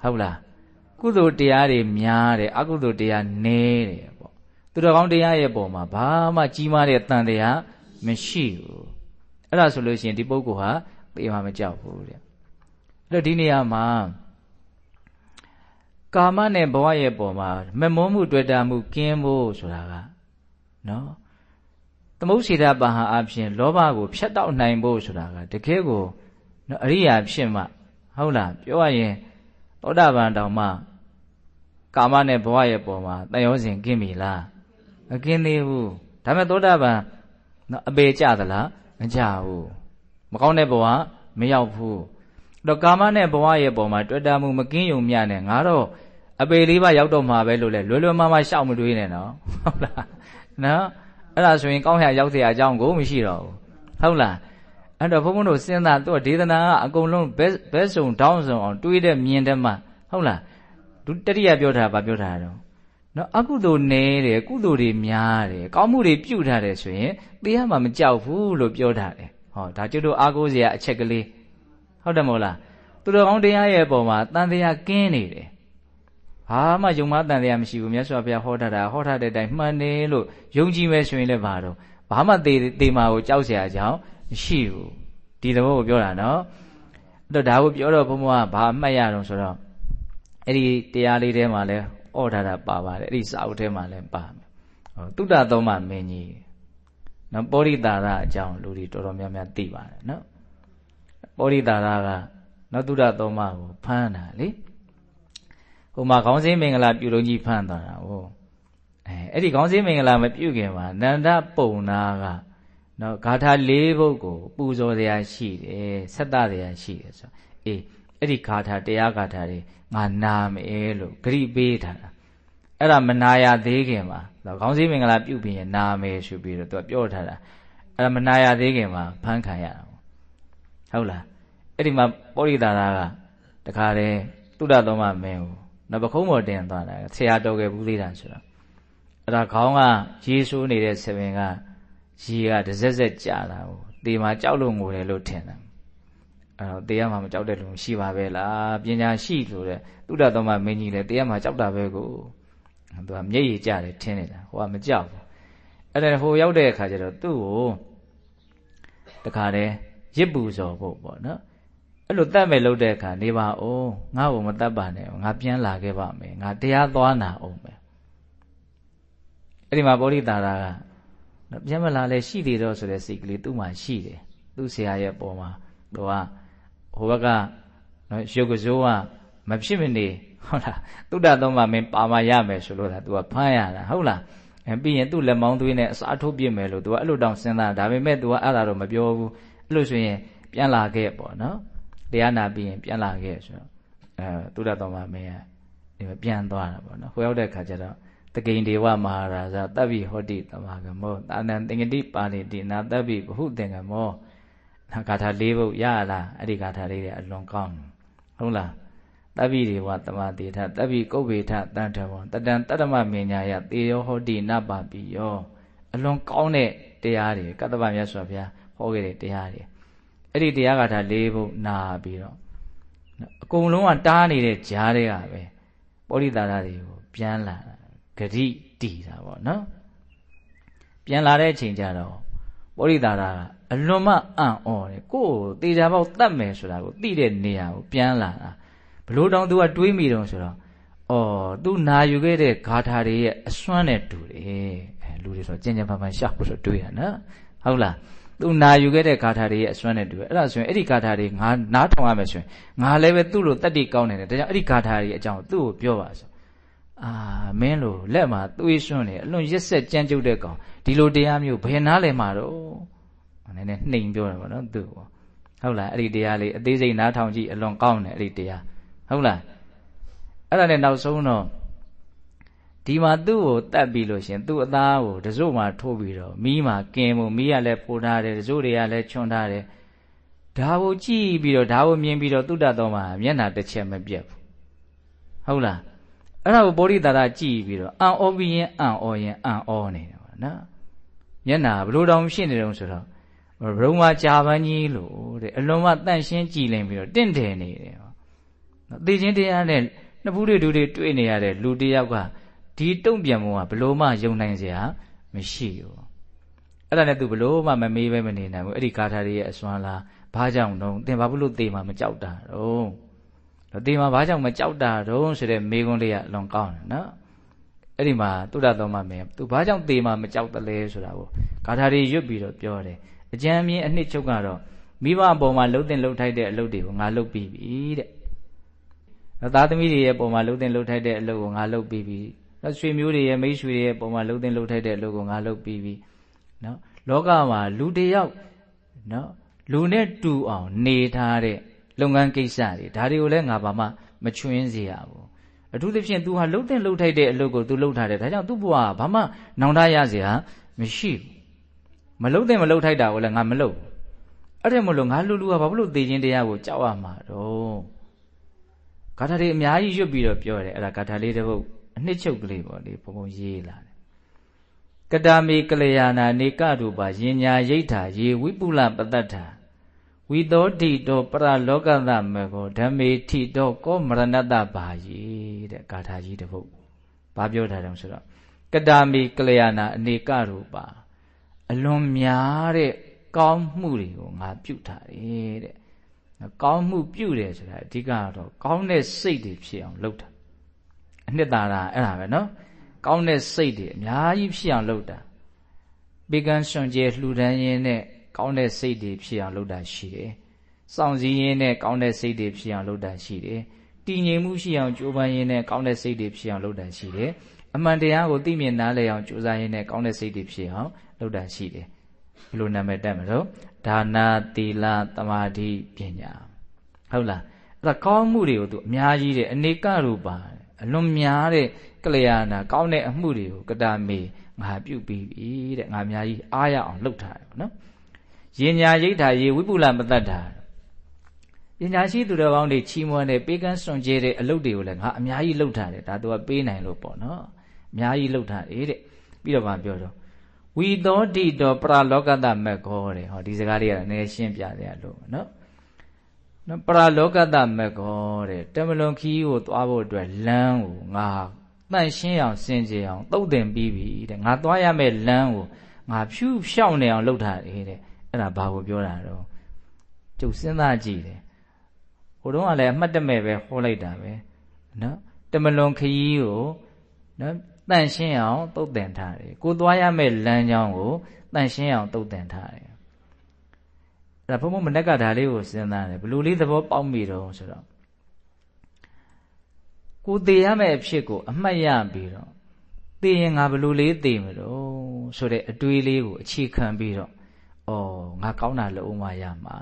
ဟုတ်လားကုသိုလ်တရားတွေများတယ်အကုသိုလ်တရားနည်းတယ်ပေါ့သူတော်ကောင်းတရားရဲ့ပုံမှာဘာမှကြီးမားတဲ့တန်တရားမရှိဘူးအဲ့ဒါဆိုလို့ရှိရင်ဒီပုဂ္ဂိုလ်ဟာတေမှာမကြောက်ဘူးတဲ့အဲ့တော့ဒီနေရာမှာကာမနဲ့ဘဝရဲ့ပုံမှာမမောမှုတွေ့တာမှုကင်းဖို့ဆိုတာကနော်သမုဋ္ဌိဒပါဟအဖြစ်လောဘကိုဖြတ်တောက်နိုင်ဖို့ဆိုတာကတကယ်ကိုနော်အရိယာဖြစ်မှဟုတ်လားပြောရရင်သောတာပန်တောင်မှကာမနဲ့ဘဝရဲ့ပုံမှာတန်ရောစဉ်ကင်းပြီလားမကင်းသေးဘူးဒါပေမဲ့သောတာပန်နော်အပေကျသလားမကျဘူးမကောင်းတဲ့ဘဝမရောက်ဘူးတော့ကာမနဲ့ဘဝရဲ့ပုံမှာတွေ့တာမှုမကင်းယုံမြနဲ့ငါတော့အပေလေးပါရောက်တော့မှာပဲလို့လဲလွယ်လွယ်မမရှောက်မတွေးနဲ့နော်ဟုတ်လားနော်အဲ့ဒါဆိုရင်ကောင်းရရောက်เสียအကြောင်းကိုမရှိတော့ဘူးဟုတ်လားအဲ့တော့ဘုန်းဘုန်းတို့စဉ်းစားသူဒေသနာကအကုန်လုံးဘဲဆုံတောင်းဆုံအောင်တွေးတဲ့မြင်တဲ့မှဟုတ်လားဒုတတိယပြောတာဗာပြောတာတော့နော်အကုသိုလ်နည်းတယ်ကုသိုလ်တွေများတယ်ကောင်းမှုတွေပြုထားတယ်ဆိုရင်တေးရမှာမကြောက်ဘူးလို့ပြောထားတယ်ဟောဒါကျွတ်တို့အားကိုးစရာအချက်ကလေးဟုတ်တယ်မဟုတ်လားသူတော်ကောင်းတရားရဲ့ပုံမှာတန်တရားကင်းနေတယ်ဘာမှယုံမှတန်တရားမရှိဘူးမြတ်စွာဘုရားဟောထားတာဟောထားတဲ့အတိုင်းမှန်တယ်လို့ယုံကြည်မဲ့ဆိုရင်လည်းဘာတော့ဘာမှတေမာကိုကြောက်เสียအကြောင်းမရှိဘူးဒီသဘောကိုပြောတာနော်အဲ့တော့ဒါကိုပြောတော့ဘုန်းဘုရားကဘာအမှတ်ရတော့ဆိုတော့အဲ့ဒီတရားလေးထဲမှာလဲဩထားတာပါပါတယ်အဲ့ဒီစာအုပ်ထဲမှာလဲပါမယ်သုဒ္ဓသောမမင်းကြီးနော်ပောရိတာရအကြောင်းလူတွေတော်တော်များများသိပါတယ်နော်ပောရိတာရကနော်သုဒ္ဓသောမကိုဖမ်းတာလေဟိုမှာခေါင်းစင်းမင်္ဂလာပြုလုံးကြီးဖမ်းသွားတာဟုတ်အဲ့ဒီခေါင်းစင်းမင်္ဂလာမပြုခင်မှာနန္ဒပုံနာကနော်ဂါထာ၄ပုဒ်ကိုပူဇော်တရားရှိတယ်ဆက်တတရားရှိတယ်ဆိုအေးအဲ့ဒီဂါထာတရားဂါထာတွေငါနာမယ်လို့ဂရိပေးထားတာအဲ့ဒါမနာရသေးခင်မှာခေါင်းစည်းမင်္ဂလာပြုပြီးရင်နာမယ်ဆိုပြီးတော့သူကပြောထားတာအဲ့ဒါမနာရသေးခင်မှာဖမ်းခံရတာဟုတ်လားအဲ့ဒီမှာပောရိတာရကတခါတည်းသုဒ္ဓသောမမင်းကိုနောက်ပခုံးပေါ်တင်သွားတာဆရာတော်ခဲ့ဘူးသေးတာဆိုတော့အဲ့ဒါခေါင်းကရေဆိုးနေတဲ့ဆပင်ကရေကတစ်စက်စက်ကြာတာကိုတေမှာကြောက်လို့ငိုတယ်လို့ထင်တယ်အဲ့တော့တေရမှာမကြောက်တဲ့လူရှိပါပဲလားပညာရှိလို့တဲ့သုဒ္ဓသောမမင်းကြီးလည်းတေရမှာကြောက်တာပဲကိုသူကမျက်ရည်ကျတယ်ထင်နေတာဟိုကမကြောက်ဘူးအဲ့ဒါဟိုရောက်တဲ့အခါကျတော့သူ့ကိုတခါတည်းရစ်ပူဇော်ဖို့ပေါ့နော်အဲ့လိုတတ်မဲ့လုပ်တဲ့အခါနေပါဦးငါ့ကိုမတတ်ပါနဲ့ငါပြန်လာခဲ့ပါမယ်ငါတရားသွားနာအောင်မယ်အဲ့ဒီမှာပောရိတာရကပြန်မလာလဲရှိသေးတော့ဆိုတဲ့စိတ်ကလေးသူ့မှာရှိတယ်သူ့ဆရာရဲ့ပေါ်မှာသူကဟိုဘက်ကနော်ရုပ်ကစိုးကမဖြစ်မနေဟုတ်လားသုဒ္ဓသောမမင်းပါမရမယ်ဆိုလို့လား तू ကဖမ်းရတာဟုတ်လားပြီးရင်သူ့လက်မောင်းသွေးနဲ့အစားထိုးပြစ်မယ်လို့ तू ကအဲ့လိုတောင်စဉ်းစားဒါပေမဲ့ तू ကအဲ့ဒါတော့မပြောဘူးအဲ့လိုဆိုရင်ပြန်လာခဲ့ပေါ့နော်တရားနာပြီးရင်ပြန်လာခဲ့ဆိုတော့သုဒ္ဓသောမမင်းကဒီမှာပြန်သွားတာပေါ့နော်ဟိုရောက်တဲ့ခါကျတော့တကိန်ဒေဝမဟာရာဇတပ်ပိဟောတိတမဂမောတာနံသင်္ကတိပါဠိတိနာတပ်ပိဘဟုသင်္ကမောနာဂါထာ၄ပုဒ်ရလားအဲ့ဒီဂါထာလေးတွေအလွန်ကောင်းဟုတ်လားတပိတွေဝတမတေထတပိကုဗ္ဗေထတန်ထဝံတတံတတ္တမမညာယတေယောဟောတိနပပိယောအလွန်ကောင်းတဲ့တရားတွေကတ္တဗမြတ်စွာဘုရားဟောခဲ့တဲ့တရားတွေအဲ့ဒီတရားဂါထာ၄ပုဒ်နာပြီးတော့အကုန်လုံးကတားနေတဲ့ကြားတွေကပဲပောရိတာရတွေကိုပြန်လာဂတိတီတာပေါ့နော်ပြန်လာတဲ့အချိန်ကျတော့ပောရိတာရကအလွန်မှအံ့ဩတယ်ကိုယ်တေချာပေါက်တတ်မယ်ဆိုတာကိုသိတဲ့နေရာကိုပြန်လာတာဘလို့တောင် तू ကတွေးမိတော့ဆိုတော့तू နာယူခဲ့တဲ့ဂါထာတွေရဲ့အစွမ်းနဲ့တူတယ်လူတွေဆိုကျင်ကျင်ဖန်ဖန်ရှောက်လို့ဆိုတွေးတာနော်ဟုတ်လား သူနာယူခဲ့တဲ့ဂါထာတွေရဲ့အစွမ်းနဲ့တူတယ်အဲ့ဒါဆိုရင်အဲ့ဒီဂါထာတွေငါနားထောင်ရမယ်ဆိုရင်ငါလည်းပဲသူ့လိုတတ္တိကောင်းနေတယ်ဒါကြောင့်အဲ့ဒီဂါထာတွေအကြောင်းသူ့ကိုပြောပါဆိုမင်းလိုလက်မှာသွေးစွန်းနေအလွန်ရက်ဆက်ကြမ်းကြုတ်တဲ့ကောင်ဒီလိုတရားမျိုးဘယ်နားလဲမှာတော့နည်းနည်းနှိမ်ပြောတယ်ဗောနော်သူ့ကိုဟုတ်လားအဲ့ဒီတရားလေးအသေးစိတ်နားထောင်ကြည့်အလွန်ကောင်းတယ်အဲ့ဒီတရားဟုတ်လားအဲ့ဒါနဲ့နောက်ဆုံးတော့ဒီမှာသူ့ကိုတတ်ပြီးလို့ရှင်သူ့အသားကိုတစို့မှာထိုးပြီးတော့မီးမှာကင်ဖို့မီးကလည်းပို့ထားတယ်တစို့တွေကလည်းချွန်ထားတယ်ဒါကိုကြည့်ပြီးတော့ဒါကိုမြင်ပြီးတော့သုတ္တတော်မှာမျက်နှာတစ်ချက်မပြတ်ဘူးဟုတ်လားအဲ့ဒါကိုဗောဓိတာရကြည့်ပြီးတော့အံ့ဩပြီးရင်အံ့ဩရင်အံ့ဩနေတယ်ပေါ့နော်မျက်နှာဘလို့တောင်ဖြစ်နေတုံးဆိုတော့ဘုံမှာကြာပန်းကြီးလို့တဲ့အလွန်မှတန့်ရှင်းကြည်လင်ပြီးတော့တင့်တယ်နေတယ်ပေါ့သိချင်းတရားနဲ့နှစ်ဖူးတွေဒူတွေတွေ့နေရတဲ့လူတစ်ယောက်ကဒီတုံ့ပြန်မှုကဘလို့မှယုံနိုင်စရာမရှိဘူးအဲ့ဒါနဲ့သူဘလို့မှမမေးပဲမနေနိုင်ဘူးအဲ့ဒီဂါထာတွေရဲ့အစွမ်းလားဘာကြောင့်တော့သင်ဘာလို့သေမှာမကြောက်တာတော့သေမှာဘာကြောင့်မကြောက်တာတော့ဆိုတဲ့မေးခွန်းလေးကအလွန်ကောင်းတယ်နော်အဲ့ဒီမှာသုဒ္ဓတော်မှာမင်းသူဘာကြောင့်သေမှာမကြောက်တလဲဆိုတာကိုဂါထာတွေရွတ်ပြီးတော့ပြောတယ်အကျမ်းမြင်အနှစ်ချုပ်ကတော့မိဘအပေါ်မှာလှုပ်တင်လှုပ်ထိုက်တဲ့အလုပ်တွေကိုငါလုပ်ပြီးပြီတဲ့သားသမီးတွေရဲ့ပုံမှာလှုပ်တင်လှုပ်ထိုက်တဲ့အလုပ်ကိုငါလုပ်ပြီးပြီဆွေမျိုးတွေရဲ့မိတ်ဆွေတွေရဲ့ပုံမှာလှုပ်တင်လှုပ်ထိုက်တဲ့အလုပ်ကိုငါလုပ်ပြီးပြီနော်လောကမှာလူတယောက်နော်လူနဲ့တူအောင်နေထားတဲ့လုပ်ငန်းကိစ္စတွေဒါတွေကိုလည်းငါဘာမှမချွင်းစေရဘူးအထူးသဖြင့် तू ဟာလှုပ်တင်လှုပ်ထိုက်တဲ့အလုပ်ကို तू လှုပ်ထားတယ်ဒါကြောင့် तू ဘဝကဘာမှနောင်တရစရာမရှိဘူးမလှုပ်တင်မလှုပ်ထိုက်တာကိုလည်းငါမလှုပ်အဲ့ဒါမို့လို့ငါလူကဘာလို့သေခြင်းတရားကိုကြောက်ရမှာတော့ဂါထာတွေအများကြီးရွတ်ပြီးတော့ပြောတယ်အဲ့ဒါဂါထာလေးတစ်ပုဒ်အနှစ်ချုပ်ကလေးပေါ့လေဘုံဘုံရေးလာတယ်ကတာမေကလျာဏနေကရူပါယင်ညာယိဋ္ဌာယေဝိပုလပတ္တထာဝိသောတိတောပရလောကသမကောဓမ္မေထိတောကောမရဏတ္တဘာယေတဲ့ဂါထာကြီးတစ်ပုဒ်ဘာပြောထားတယ်ဆိုတော့ကတာမေကလျာဏအနေကရူပါအလွန်များတဲ့ကောင်းမှုတွေကိုငါပြုထားတယ်တဲ့ကောင်းမှုပြုတယ်ဆိုတာအဓိကတော့ကောင်းတဲ့စိတ်တွေဖြစ်အောင်လုပ်တာအနှစ်သာရအဲ့ဒါပဲနော်ကောင်းတဲ့စိတ်တွေအများကြီးဖြစ်အောင်လုပ်တာပေကံစွန့်ကြဲလှူဒန်းရင်းနဲ့ကောင်းတဲ့စိတ်တွေဖြစ်အောင်လုပ်တာရှိတယ်စောင့်စည်းရင်းနဲ့ကောင်းတဲ့စိတ်တွေဖြစ်အောင်လုပ်တာရှိတယ်တည်ငြိမ်မှုရှိအောင်ကြိုးပမ်းရင်းနဲ့ကောင်းတဲ့စိတ်တွေဖြစ်အောင်လုပ်တာရှိတယ်အမှန်တရားကိုသိမြင်နားလည်အောင်ကြိုးစားရင်းနဲ့ကောင်းတဲ့စိတ်တွေဖြစ်အောင်လုပ်တာရှိတယ်ဘယ်လိုနာမည်တက်မလို့ဒါနာသီလသမာဓိပညာဟုတ်လားအဲ့ဒါကောင်းမှုတွေကိုသူအများကြီးတဲ့အနေကရူပါအလွန်များတဲ့ကလျာဏကောင်းတဲ့အမှုတွေကိုကတာမေငါပြုပြီးပြီတဲ့ငါအများကြီးအားရအောင်လုပ်ထားတယ်နော်ယင်ညာယိဋ္ဌာယေဝိပုလပတ္တထာပညာရှိသူတော်ကောင်းတွေချီးမွမ်းတဲ့ပေးကမ်းစွန့်ကြဲတဲ့အလုပ်တွေကိုလည်းငါအများကြီးလုပ်ထားတယ်ဒါသူကပေးနိုင်လို့ပေါ့နော်အများကြီးလုပ်ထားတယ်တဲ့ပြီးတော့ဗာပြောတော့ဝိသောတိတောပရလောကတမက်ကောတဲ့ဟောဒီစကားလေးကလည်းနည်းရှင်းပြရလို့နော်ပရလောကတမက်ကောတဲ့တမလွန်ခီးကိုသွားဖို့အတွက်လမ်းကိုငါတန့်ရှင်းအောင်စင်ကြယ်အောင်သုတ်သင်ပြီးပြီတဲ့ငါသွားရမယ့်လမ်းကိုငါဖြူဖြောင်းနေအောင်လုပ်ထားတယ်တဲ့အဲ့ဒါဘာကိုပြောတာတော့ကျုပ်စဉ်းစားကြည့်တယ်ဟိုတုန်းကလည်းအမှတ်တမဲ့ပဲဟောလိုက်တာပဲနော်တမလွန်ခီးကိုနော်တန့်ရှင်းအောင်သုတ်သင်ထားတယ်ကိုသွားရမယ့်လမ်းကြောင်းကိုတန့်ရှင်းအောင်သုတ်သင်ထားတယ်အဲ့ဒါဘုံဘုံမနက်ကဒါလေးကိုစဉ်းစားတယ်ဘလို့လေးသဘောပေါက်မိတော့ဆိုတော့ကိုသေရမယ့်အဖြစ်ကိုအမှတ်ရပြီးတော့သေရင်ငါဘလို့လေးသေမလို့ဆိုတဲ့အတွေးလေးကိုအခြေခံပြီးတော့ဩငါကောင်းတာလုံးဝရမှာ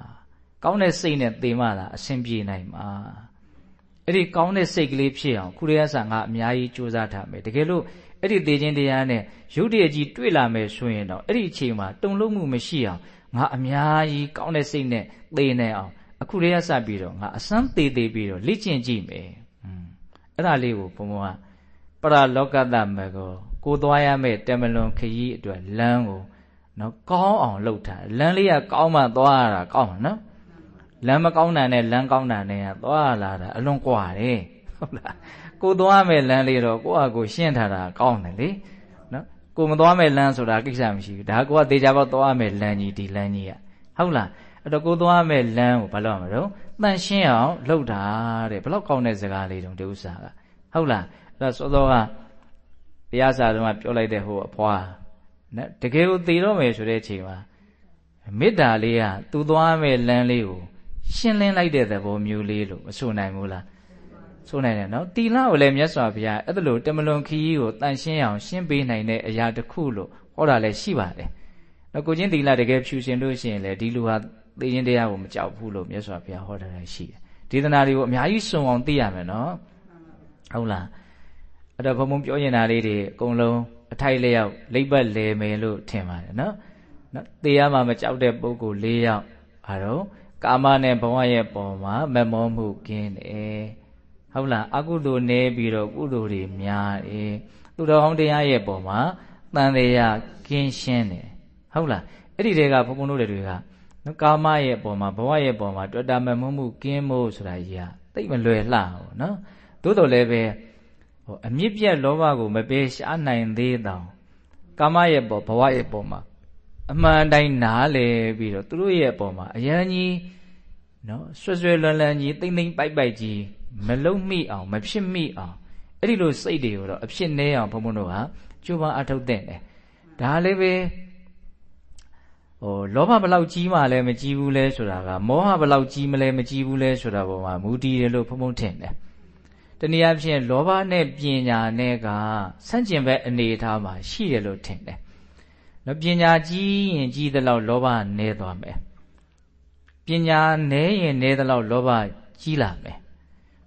ကောင်းတဲ့စိတ်နဲ့သေမှသာအဆင်ပြေနိုင်မှာအဲ့ဒီကောင်းတဲ့စိတ်ကလေးဖြစ်အောင်ခုတည်းကငါအများကြီးကြိုးစားထားမယ်တကယ်လို့အဲ့ဒီသေခြင်းတရားနဲ့ရုပ်တရက်ကြီးတွေ့လာမယ်ဆိုရင်တော့အဲ့ဒီအချိန်မှာတုံ့လုံးမှုမရှိအောင်ငါအများကြီးကောင်းတဲ့စိတ်နဲ့သေနေအောင်အခုတည်းကစပြီးတော့ငါအစမ်းသေးသေးပြီးတော့လေ့ကျင့်ကြည့်မယ်အဲ့ဒါလေးကိုဘုံဘုံကပရလောကတမကောကိုသွားရမယ့်တမလွန်ခရီးအတွက်လမ်းကိုနော်ကောင်းအောင်လုပ်ထားလမ်းလေးကကောင်းမှသွားရတာကောင်းမှာနော်လမ်းမကောင်းတာနဲ့လမ်းကောင်းတာနဲ့သွားလာတာအလွန်ကွာတယ်ဟုတ်လားကိုသွားမဲ့လမ်းလေးတော့ကိုယ့်အကိုရှင်းထားတာကောင်းတယ်လေနော်ကိုမသွားမဲ့လမ်းဆိုတာကိစ္စမရှိဘူးဒါကိုကသေချာပေါက်သွားမဲ့လမ်းကြီးဒီလမ်းကြီးကဟုတ်လားအဲ့တော့ကိုသွားမဲ့လမ်းကိုဘာလုပ်ရမလဲတော့တန့်ရှင်းအောင်လုပ်တာတဲ့ဘယ်လောက်ကောင်းတဲ့စကားလေးတုံးဒီဥစ္စာကဟုတ်လားအဲ့တော့စောစောကတရားစာတုံးကပြောလိုက်တဲ့ဟိုအဖွာနော်တကယ်ကိုသေတော့မယ်ဆိုတဲ့အချိန်မှာ မေတ္တာလေးကသူသွားမဲ့လမ်းလေးကိုရှင်းလင်းလိုက်တဲ့သဘောမျိုးလေးလို့မဆိုနိုင်ဘူးလားဆိုနိုင်တယ်နော်တီလကိုလည်းမြတ်စွာဘုရားအဲ့ဒါလိုတမလွန်ခီးကိုတန်ရှင်းအောင်ရှင်းပေးနိုင်တဲ့အရာတစ်ခုလို့ဟောတာလည်းရှိပါတယ်နော်ကိုချင်းတီလတကယ်ဖြူရှင်လို့ရှိရင်လေဒီလူဟာသိခြင်းတရားကိုမကြောက်ဘူးလို့မြတ်စွာဘုရားဟောတာလည်းရှိတယ်ဒေသနာတွေကိုအများကြီးစုံအောင်သိရမယ်နော်ဟုတ်လားအဲ့တော့ဘုံဘုံပြောရင်တာလေးတွေအကုန်လုံးအထိုက်လျောက်လိပ်ပတ်လဲမယ်လို့ထင်ပါတယ်နော်သေရမှာမကြောက်တဲ့ပုဂ္ဂိုလ်၄ယောက်အားတော့ကာမနဲ့ဘဝရဲ့ပုံမှာမမောမှုကင်းတယ်ဟုတ်လားအကုသိုလ်နေပြီးတော့ကုသိုလ်တွေများတယ်သူတော်ကောင်းတရားရဲ့ပုံမှာတန်တရားကင်းရှင်းတယ်ဟုတ်လားအဲ့ဒီတွေကဘုံဘုံတို့တွေကကာမရဲ့ပုံမှာဘဝရဲ့ပုံမှာတွေ့တာမမောမှုကင်းမို့ဆိုတာကြီးကသိမလွယ်လှဘူးနော်သို့တော်လည်းပဲအမြင့်ပြတ်လောဘကိုမပေးရှားနိုင်သေးတောင်ကာမရဲ့ပုံဘဝရဲ့ပုံမှာအမှန်တိုင်းနားလေပြီးတော့သူတို့ရဲ့အပေါ်မှာအယံကြီးနော်ဆွဆွလွန်လွန်ကြီးတိမ့်တိမ့်ပိုက်ပိုက်ကြီးမလုံးမိအောင်မဖြစ်မိအောင်အဲ့ဒီလိုစိတ်တွေကိုတော့အဖြစ်နည်းအောင်ဘုံဘုံတို့ဟာကြိုးပမ်းအထောက်တဲ့တယ်ဒါလည်းပဲလောဘဘလောက်ကြီးမှလည်းမကြီးဘူးလဲဆိုတာကမောဟဘလောက်ကြီးမလဲမကြီးဘူးလဲဆိုတာပေါ်မှာမူတည်တယ်လို့ဘုံဘုံထင်တယ်တနည်းအားဖြင့်လောဘနဲ့ပညာနဲ့ကဆန့်ကျင်ဘက်အနေအထားမှာရှိတယ်လို့ထင်တယ်ပညာကြီးရင်ကြီးသလောက်လောဘနည်းသွားမယ်ပညာနည်းရင်နည်းသလောက်လောဘကြီးလာမယ်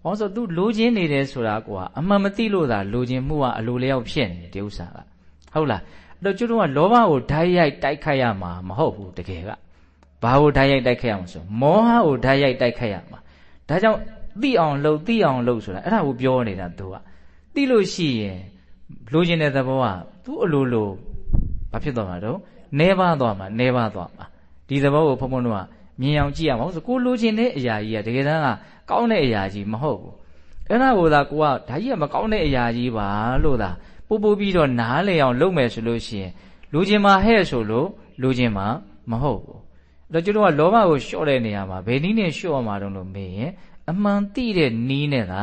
ဟောဆိုသူလိုချင်နေတယ်ဆိုတာကွာအမှန်မသိလို့သာလိုချင်မှုကအလိုလျောက်ဖြစ်နေတယ်ဒီဥစ္စာကဟုတ်လားအဲ့တော့ကျွတ်တို့ကလောဘကိုဓာတ်ရိုက်တိုက်ခိုက်ရမှာမဟုတ်ဘူးတကယ်ကဘာကိုဓာတ်ရိုက်တိုက်ခိုက်ရမှာဆိုမောဟကိုဓာတ်ရိုက်တိုက်ခိုက်ရမှာဒါကြောင့်သိအောင်လုပ်ဆိုတာအဲ့ဒါကိုပြောနေတာသူကသိလို့ရှိရင်လိုချင်တဲ့သဘောကသူ့အလိုလိုဘာဖြစ်သွားမှာတော့နေပါသွားမှာဒီသဘောကိုဘုံဘုံတို့ကမြင်အောင်ကြည့်ရမှာဆိုကိုလိုချင်တဲ့အရာကြီးကတကယ်တမ်းကကောင်းတဲ့အရာကြီးမဟုတ်ဘူးအဲ့ဒါကိုသာကိုကဒါကြီးကမကောင်းတဲ့အရာကြီးပါလို့သာပို့ပြီးတော့နားလေအောင်လုပ်မယ်ဆိုလို့ရှိရင်လိုချင်မှာဟဲ့ဆိုလို့လိုချင်မှာမဟုတ်ဘူးအဲ့တော့ကျွန်တော်ကလောဘကိုလျှော့တဲ့နေရာမှာဘယ်နည်းနဲ့လျှော့ရမှာတော့လို့မေးရင်အမှန်သိတဲ့နည်းနဲ့သာ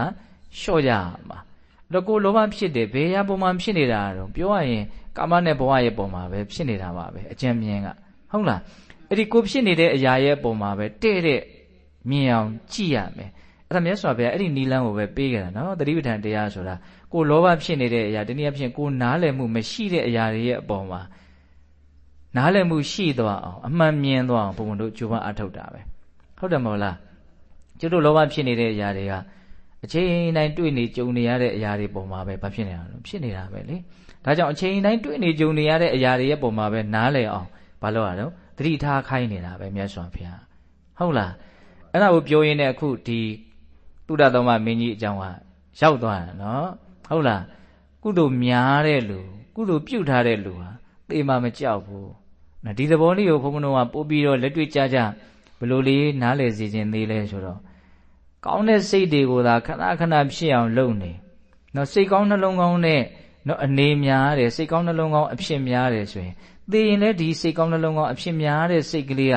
လျှော့ကြရမှာအဲ့တော့ကိုလောဘဖြစ်တယ်ဘယ်ရာပုံမှန်ဖြစ်နေတာတော့ပြောရရင်ကာမနဲ့ဘဝရဲ့ပုံမှာပဲဖြစ်နေတာပါပဲအကျဉ်းမြင်ကဟုတ်လားအဲ့ဒီကိုဖြစ်နေတဲ့အရာရဲ့ပုံမှာပဲတဲ့တဲ့မြင်အောင်ကြည့်ရမယ်အဲ့ဒါမြတ်စွာဘုရားအဲ့ဒီနီလန်းကိုပဲပေးကြတာနော်သတိပဋ္ဌာန်တရားဆိုတာကိုလောဘဖြစ်နေတဲ့အရာတနည်းအားဖြင့်ကိုနားလည်မှုမရှိတဲ့အရာတွေရဲ့အပေါ်မှာနားလည်မှုရှိသွားအောင်အမှန်မြင်သွားအောင်ဘုံဘုံတို့ကြိုးပမ်းအထောက်တာပဲဟုတ်တယ်မဟုတ်လားကျတို့လောဘဖြစ်နေတဲ့အရာတွေကအချိန်တိုင်းတွေ့နေကြုံနေရတဲ့အရာတွေပုံမှာပဲဘာဖြစ်နေတာလဲဖြစ်နေတာပဲလေဒါကြောင့်အချိန်တိုင်းတွေ့နေကြုံနေရတဲ့အရာတွေရဲ့ပုံမှာပဲနားလည်အောင်ဘာလို့ရတော့သတိထားခိုင်းနေတာပဲမြတ်စွာဘုရားဟုတ်လားအဲ့ဒါကိုပြောရင်းနဲ့အခုဒီသုဒ္ဓသောမမင်းကြီးအကြောင်းကရောက်သွားတာနော်ဟုတ်လားကုသိုလ်များတဲ့လူကုသိုလ်ပြုထားတဲ့လူဟာသေမှမကြောက်ဘူးနော်ဒီသဘောလေးကိုဘုန်းဘုန်းတို့ကပို့ပြီးတော့လက်တွေ့ကြကြဘယ်လိုလေးနားလည်စေခြင်းသေးလဲဆိုတော့ကောင်းတဲ့စိတ်တွေကိုသာခဏခဏဖြစ်အောင်လုပ်နေနော်စိတ်ကောင်းနှလုံးကောင်းနဲ့နော်အနေများတယ်စိတ်ကောင်းနှလုံးကောင်းအဖြစ်များတယ်ဆိုရင်သိရင်လည်းဒီစိတ်ကောင်းနှလုံးကောင်းအဖြစ်များတဲ့စိတ်ကလေးက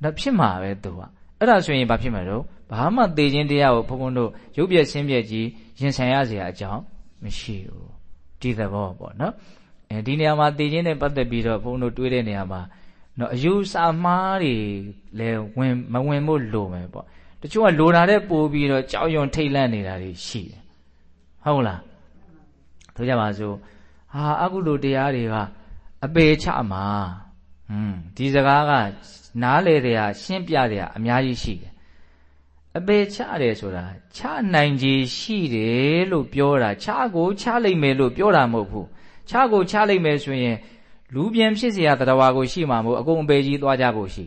နော်ဖြစ်မှာပဲသူကအဲ့ဒါဆိုရင်ဘာဖြစ်မှာတော့ဘာမှသိခြင်းတရားကိုဘုန်းဘုန်းတို့ရုပ်ပြည့်ဆင်းပြည့်ကြီးရင်ဆိုင်ရစရာအကြောင်းမရှိဘူးဒီသဘောပေါ့နော်ဒီနေရာမှာသိခြင်းနဲ့ပတ်သက်ပြီးတော့ဘုန်းတို့တွေးတဲ့နေရာမှာနော်အယူစာမှားတွေလည်းမဝင်ဖို့လိုမယ်ပေါ့တချို့ကလိုတာတဲ့ပို့ပြီးတော့ကြောက်ရွံ့ထိတ်လန့်နေတာတွေရှိတယ်ဟုတ်လားဆိုကြပါစို့အကုသိုလ်တရားတွေကအပေချမှာဒီစကားကနားလေတဲ့အရှင်းပြတဲ့အများကြီးရှိတယ်အပေချတယ်ဆိုတာချနိုင်ကြီးရှိတယ်လို့ပြောတာချကိုချလိုက်မယ်လို့ပြောတာမဟုတ်ဘူးချကိုချလိုက်မယ်ဆိုရင်လူပြန်ဖြစ်เสียတရားဝါကိုရှိမှာမဟုတ်အကုန်အပေကြီးသွားကြဖို့ရှိ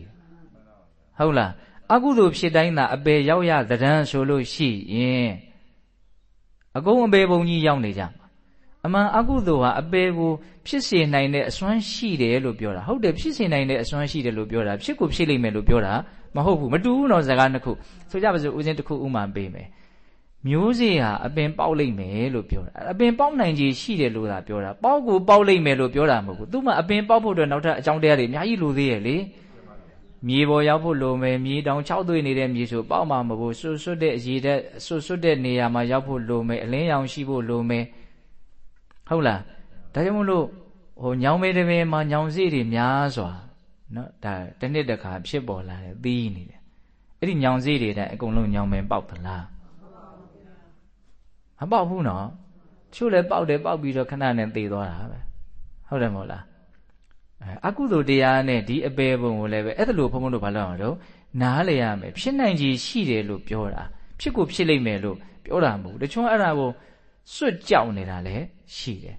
ဟုတ်လားအကုသိုလ်ဖြစ်တိုင်းသာအပေရောက်ရသဏ္ဍာန်ဆိုလို့ရှိရင်အကုန်အပေပုံကြီးရောက်နေကြမှာအမှန်အကုသိုလ်ဟာအပေကိုဖြစ်စေနိုင်တဲ့အစွမ်းရှိတယ်လို့ပြောတာဟုတ်တယ်ဖြစ်စေနိုင်တဲ့အစွမ်းရှိတယ်လို့ပြောတာဖြစ်ကိုဖြစ်လိမ့်မယ်လို့ပြောတာမဟုတ်ဘူးမတူဘူးတော့စကားနှစ်ခုဆိုကြပါစို့ဦးဇင်းတစ်ခုဥမာပေးမယ်မျိုးစေ့ဟာအပင်ပေါက်လိမ့်မယ်လို့ပြောတာအပင်ပေါက်နိုင်ခြေရှိတယ်လို့သာပြောတာပေါက်ကိုပေါက်လိမ့်မယ်လို့ပြောတာမဟုတ်ဘူးသူမှအပင်ပေါက်ဖို့အတွက်နောက်ထပ်အကြောင်းတရားတွေအများကြီးလိုသေးရဲ့လေမြေပေါ်ရောက်ဖို့လိုမယ်မြေတောင်6သွေးနေတဲ့မြေဆိုပေါက်မှာမဟုတ်ဘူးဆွတ်တဲ့အရေးတဲ့ဆွတ်တဲ့နေရာမှာရောက်ဖို့လိုမယ်အလင်းရောင်ရှိဖို့လိုမယ်ဟုတ်လားဒါကြောင့်မို့လို့ညောင်မေတပင်မှာညောင်စေ့တွေများစွာ နော်ဒါတစ်နှစ်တစ်ခါဖြစ်ပေါ်လာတယ်သီးနေတယ်အဲ့ဒီညောင်စေးတွေတဲ့အကုန်လုံးညောင်ပင်ပေါက်သလားမပေါက်ဘူးနော်ချို့လည်းပေါက်တယ်ပေါက်ပြီးတော့ခဏနဲ့သေသွားတာပဲဟုတ်တယ်မဟုတ်လားအကုသိုလ်တရားနဲ့ဒီအပေပုံကိုလည်းပဲအဲ့ဒါလို့ဘုန်းဘုန်းတို့ဘာလို့အောင်တော့နားလေရမယ်ဖြစ်နိုင်ကြီးရှိတယ်လို့ပြောတာဖြစ်ကိုဖြစ်လိမ့်မယ်လို့ပြောတာမဟုတ်ဘူးတချို့အဲ့ဒါကိုစွတ်ကြောက်နေတာလည်းရှိတယ်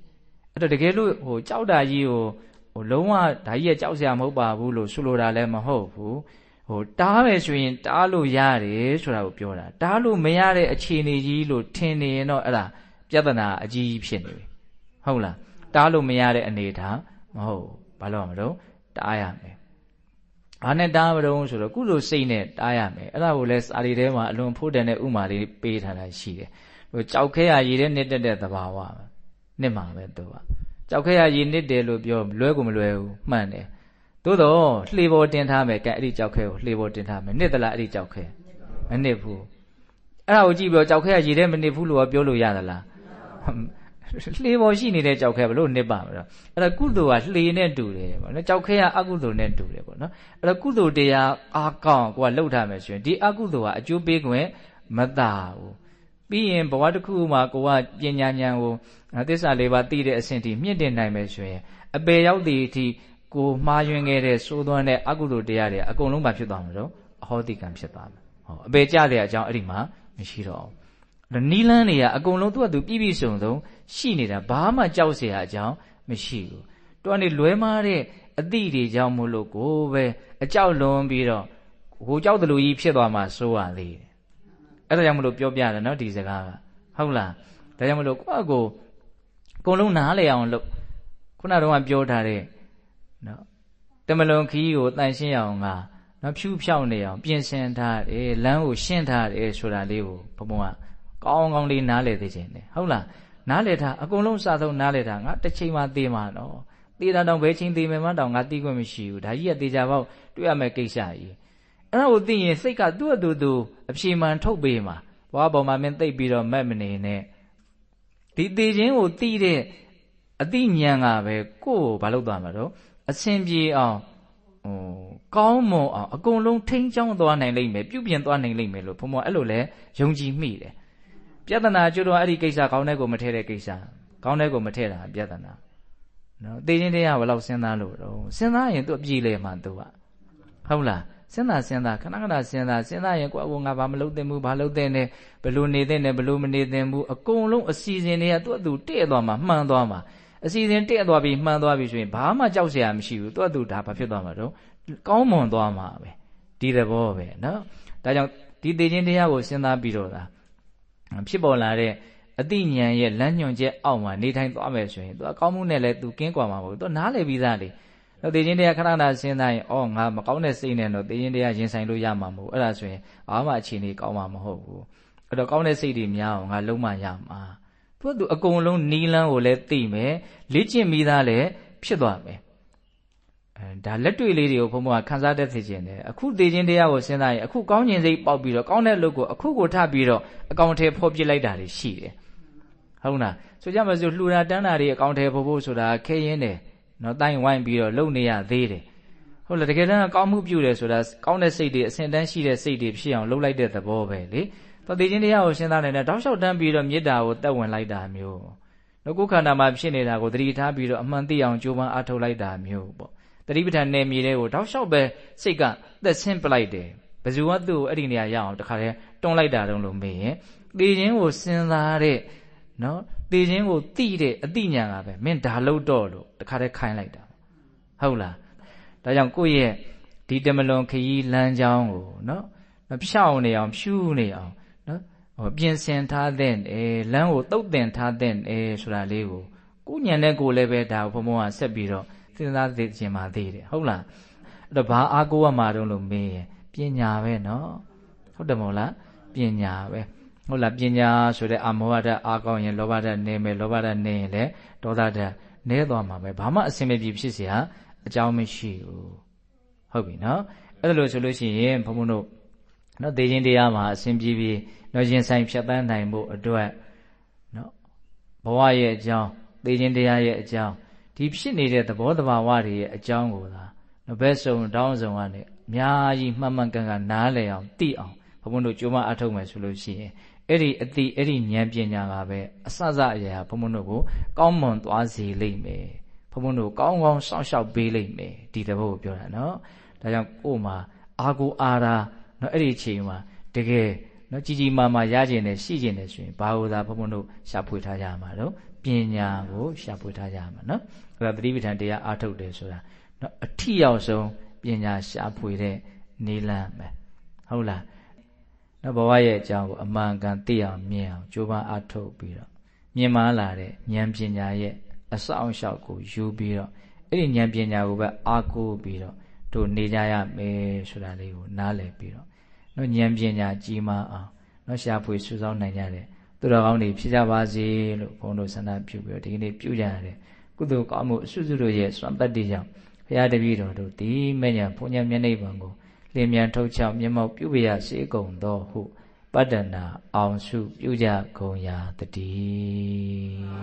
အဲ့တော့တကယ်လို့ဟိုကြောက်တာကြီးကိုဟိုလုံးဝဒါကြီးရဲ့ကြောက်စရာမဟုတ်ပါဘူးလို့ဆိုလိုတာလည်းမဟုတ်ဘူးဟိုတားမယ်ဆိုရင်တားလို့ရတယ်ဆိုတာကိုပြောတာတားလို့မရတဲ့အခြေအနေကြီးလို့ထင်နေရင်တော့အဲ့ဒါပြဿနာအကြီးကြီးဖြစ်နေပြီဟုတ်လားတားလို့မရတဲ့အနေထားမဟုတ်ဘာလို့မလို့တားရမယ်ဘာနဲ့တားမလို့ဆိုတော့ကုသိုလ်စိတ်နဲ့တားရမယ်အဲ့ဒါကိုလည်းစာရီထဲမှာအလွန်ဖို့တဲ့ဥမာလေးပေးထားတာရှိတယ်ဟိုကြောက်ခဲရရည်တဲ့နှစ်တက်တဲ့သဘာဝနှစ်မှာပဲသူကကြောက်ခဲရရည်နှစ်တယ်လို့ပြောလွဲကိုမလွဲဘူးမှန်တယ်သို့တော့လှေပေါ်တင်ထားမယ်ကဲအဲ့ဒီကြောက်ခဲကိုလှေပေါ်တင်ထားမယ်နှစ်သလားအဲ့ဒီကြောက်ခဲမနှစ်ဘူးအဲ့ဒါကိုကြည့်ပြီးတော့ကြောက်ခဲရရည်တဲ့မနှစ်ဘူးလို့ပြောလို့ရသလားလှေပေါ်ရှိနေတဲ့ကြောက်ခဲဘလို့နှစ်ပါမလို့အဲ့ဒါကုသိုလ်ကလှေနဲ့တူတယ်ပေါ့နော်ကြောက်ခဲကအကုသိုလ်နဲ့တူတယ်ပေါ့နော်အဲ့တော့ကုသိုလ်တရားအားကောင်းကိုကလှုပ်ထားမယ်ဆိုရင်ဒီအကုသိုလ်ကအကျိုးပေးခွင့်မသာဘူးပြီးရင်ဘဝတစ်ခုမှာကိုကပညာဉာဏ်ကိုသစ္စာလေးပါးသိတဲ့အဆင့်ထိမြင့်တင်နိုင်မယ်ဆိုရင်အပေရောက်သည့်အထိကိုမှားယွင်းခဲ့တဲ့စိုးသွမ်းတဲ့အကုသိုလ်တရားတွေအကုန်လုံးပါဖြစ်သွားမှာတော့အဟောတိကံဖြစ်သွားမှာဟောအပေကြတဲ့အကြောင်းအဲ့ဒီမှာမရှိတော့ဘူးနီလန်းတွေကအကုန်လုံးသူ့အတူပြည့်ပြည့်စုံစုံရှိနေတာဘာမှကြောက်เสียအကြောင်းမရှိဘူးတွန်းနေလွဲမားတဲ့အသည့်တွေကြောင့်မို့လို့ကိုပဲအကြောက်လွန်ပြီးတော့ကိုကြောက်တယ်လို့ကြီးဖြစ်သွားမှာစိုးရသေးတယ်အဲ့ဒါကြောင့်မလို့ပြောပြတယ်နော်ဒီစကားကဟုတ်လားဒါကြောင့်မလို့ကိုယ့်အကိုအကုန်လုံးနားလည်အောင်လို့ခုနကတော့ပြောထားတဲ့နော်တမလွန်ခီးကိုတန်ရှင်းအောင်ကနော်ဖြူဖြောက်နေအောင်ပြင်ဆင်ထားတယ်လမ်းကိုရှင်းထားတယ်ဆိုတာလေးကိုဘုံဘုံကကောင်းကောင်းလေးနားလည်သိခြင်းတယ်ဟုတ်လားနားလည်ထားအကုန်လုံးစသုံးနားလည်ထားငါတစ်ချိန်မှသေမှာနော်သေတာတော့ဘယ်ချိန်သေမယ်မှတောင်ငါသိခွင့်မရှိဘူးဒါကြီးကသေချာပေါက်တွေ့ရမယ့်ကိစ္စကြီးအဲ့ဒါကိုသိရင်စိတ်ကသူ့အတူတူအဖြေမှန်ထုတ်ပေးမှာဘဝပေါ်မှာမင်းသိပ်ပြီးတော့မက်မနေနဲ့ဒီသေခြင်းကိုသိတဲ့အသိဉာဏ်ကပဲကိုယ်ကိုဘာလုပ်သွားမှာတော့အဆင်ပြေအောင်ကောင်းမွန်အောင်အကုန်လုံးထိန်းချောင်းသွားနိုင်လိမ့်မယ်ပြုပြင်သွားနိုင်လိမ့်မယ်လို့ဘုံဘအဲ့လိုလဲယုံကြည်မိတယ်ပြဿနာကျွတ်တော့အဲ့ဒီကိစ္စကောင်းတဲ့ကိုမထည့်တဲ့ကိစ္စကောင်းတဲ့ကိုမထည့်တာပြဿနာနော်သိချင်းတရားဘယ်လောက်စဉ်းစားလို့တော့စဉ်းစားရင်သူအပြည့်လေမှသူကဟုတ်လားစဉ်းစားခဏခဏစဉ်းစားရင်ကိုယ့်ငါဘာမလုပ်သင့်ဘူးဘာလုပ်သင့်လဲဘယ်လိုနေသင့်လဲဘယ်လိုမနေသင့်ဘူးအကုန်လုံးအစီအစဉ်တွေကသူ့အတူတည့်သွားမှာမှန်သွားမှာအစီအစဉ်တည့်သွားပြီးမှန်သွားပြီဆိုရင်ဘာမှကြောက်စရာမရှိဘူးသူ့အတူဒါဘာဖြစ်သွားမှာတော့ကောင်းမွန်သွားမှာပဲဒီသဘောပဲနော်ဒါကြောင့်ဒီသိချင်းတရားကိုစဉ်းစားပြီးတော့ဒါဖြစ်ပေါ်လာတဲ့အသိဉာဏ်ရဲ့လမ်းညွှန်ချက်အောက်မှာနေထိုင်သွားမယ်ဆိုရင်သူအကောင်းမှုနဲ့လည်းသူကင်းကွာမှာမဟုတ်ဘူးသူနားလည်ပြီးသားလေတော့သိချင်းတရားခဏခဏစဉ်းစားရင်အော်ငါမကောင်းတဲ့စိတ်နဲ့တော့သိချင်းတရားရင်ဆိုင်လို့ရမှာမဟုတ်အဲ့ဒါဆိုရင်ဘာမှအခြေအနေကောင်းမှာမဟုတ်ဘူးအဲ့တော့ကောင်းတဲ့စိတ်တွေများအောင်ငါလုံးမရမှာသူအကုန်လုံးနီးလန်းကိုလည်းသိမယ်လေ့ကျင့်ပြီးသားလည်းဖြစ်သွားမယ်ဒါလက်တွေ့လေးတွေကိုဘုံဘုံကခန်းစားတတ်သိခြင်းတယ်အခုသိချင်းတရားကိုစဉ်းစားရင်အခုကောင်းခြင်းစိတ်ပေါက်ပြီးတော့ကောင်းတဲ့လုပ်ကိုအခုကိုထပ်ပြီးတော့အကောင်အထည်ဖော်ပြလိုက်တာတွေရှိတယ်ဟုတ်လားဆိုကြမှာဆိုလှူတာတန်းတာတွေအကောင်အထည်ဖော်ဖို့ဆိုတာခဲရင်းတယ်နော်တိုင်းဝိုင်းပြီးတော့လုပ်နေရသေးတယ်ဟုတ်လားတကယ်တမ်းကောင်းမှုပြုတယ်ဆိုတာကောင်းတဲ့စိတ်တွေအစဉ်တန်းရှိတဲ့စိတ်တွေဖြစ်အောင်လုပ်လိုက်တဲ့သဘောပဲလေသိချင်းတရားကိုစဉ်းစားနေတယ်တောက်လျှောက်တန်းပြီးတော့မေတ္တာကိုတက်ဝင်လိုက်တာမျိုးနော်ကိုယ်ခန္ဓာမှာဖြစ်နေတာကိုသတိထားပြီးတော့အမှန်သိအောင်ကြိုးပမ်းအားထုတ်လိုက်တာမျိုးပေါ့တတိပဋ္ဌာန်နယ်မြေတွေကိုတောက်လျှောက်ပဲစိတ်ကသက်ဆင်းပလိုက်တယ်ဘယ်သူကသူ့ကိုအဲ့ဒီနေရာရအောင်တခါတည်းတွန်းလိုက်တာတုံးလို့မေးရင်သေခြင်းကိုစဉ်းစားတဲ့နော်သေခြင်းကိုသိတဲ့အသိဉာဏ်ကပဲမင်းဒါလို့တော့လို့တခါတည်းခိုင်းလိုက်တာဟုတ်လားဒါကြောင့်ကိုယ့်ရဲ့ဒီတမလွန်ခရီးလမ်းကြောင်းကိုနော်ဖြောင်းနေအောင်ဖြူးနေအောင်နော်ပြင်ဆင်ထားတဲ့လမ်းကိုတုတ်တင်ထားတဲ့ဆိုတာလေးကိုကိုဉာဏ်နဲ့ကိုလည်းပဲဒါဘုံဘုံကဆက်ပြီးတော့စဉ်းစားသိခြင်းပါသေးတယ်ဟုတ်လားအဲ့တော့ဘာအားကိုးရမှာတုံးလို့မေးရင်ပညာပဲနော်ဟုတ်တယ်မဟုတ်လားပညာပဲဟုတ်လားပညာဆိုတဲ့အာမောဟဓာတ်အားကောင်းရင်လောဘဓာတ်နေမယ်လောဘဓာတ်နေရင်လည်းဒေါသဓာတ်နေသွားမှာပဲဘာမှအစင်မပြေဖြစ်เสียအကြောင်းမရှိဘူးဟုတ်ပြီနော်အဲ့ဒါလို့ဆိုလို့ရှိရင်ဘုံဘုံတို့နော်သိချင်းတရားမှာအစင်ပြေပြီးနော်ရင်ဆိုင်ဖြတ်သန်းနိုင်ဖို့အတွက်နော်ဘဝရဲ့အကြောင်းသိချင်းတရားရဲ့အကြောင်းဒီဖြစ်နေတဲ့သဘောတဘာဝတွေရဲ့အကြောင်းကိုသာ ဘယ်ဆုံးတောင်းဆုံးကနေအများကြီးမှန်မှန်ကန်ကန်နားလည်အောင်သိအောင်ဘုံဘုံတို့ကြိုးမအထုတ်မယ်ဆိုလို့ရှိရင်အဲ့ဒီအတိအဲ့ဒီဉာဏ်ပညာကပဲအစစအရာဘုံဘုံတို့ကိုကောင်းမွန်သွားစေလိမ့်မယ်ဘုံဘုံတို့ကောင်းကောင်းစောင့်ရှောက်ပေးလိမ့်မယ်ဒီတဘောကိုပြောတာနော်ဒါကြောင့်ကိုယ်မှာအာကိုအာရာနော်အဲ့ဒီအချိန်မှာတကယ်နော်ကြီးကြီးမားမားရကျင်တယ်ရှိကျင်တယ်ဆိုရင်ဘာလို့သာဘုံဘုံတို့ရှာဖွေထားကြမှာတော့ပညာကိုရှာဖွေထားကြမှာနော်အဲ့ဒါသတိပဋ္ဌာန်တရားအားထုတ်တယ်ဆိုတာနော်အထီရောက်ဆုံးပညာရှာဖွေတဲ့နေလမ်းပဲဟုတ်လားနော်ဘဝရဲ့အကြောင်းကိုအမှန်ကန်သိအောင်မြင်အောင်ကြိုးပမ်းအားထုတ်ပြီးတော့မြင်မှလာတဲ့ဉာဏ်ပညာရဲ့အစောင့်အရှောက်ကိုယူပြီးတော့အဲ့ဒီဉာဏ်ပညာကိုပဲအားကိုးပြီးတော့တို့နေကြရမယ်ဆိုတာလေးကိုနားလည်ပြီးတော့နော်ဉာဏ်ပညာကြီးမားအောင်နော်ရှာဖွေစုဆောင်းနိုင်ကြတယ်သူတော်ကောင်းတွေဖြစ်ကြပါစေလို့ဘုန်းတော်ဆန္ဒပြုပြီးတော့ဒီကနေ့ပြုကြရတယ်ကုသိုလ်ကောင်းမှုအစွတ်စွတ်တို့ရဲ့စွမ်းတတ္တိကြောင့်ဘုရားတပည့်တော်တို့ဒီမဲ့ညာဘုံညာမျက်နှိပ်ပံကိုလင်းမြန်ထုတ်ချောက်မျက်မှောက်ပြုပြရစေကုန်သောဟုပတ္တနာအောင်စုပြုကြကုန်ရာတည်း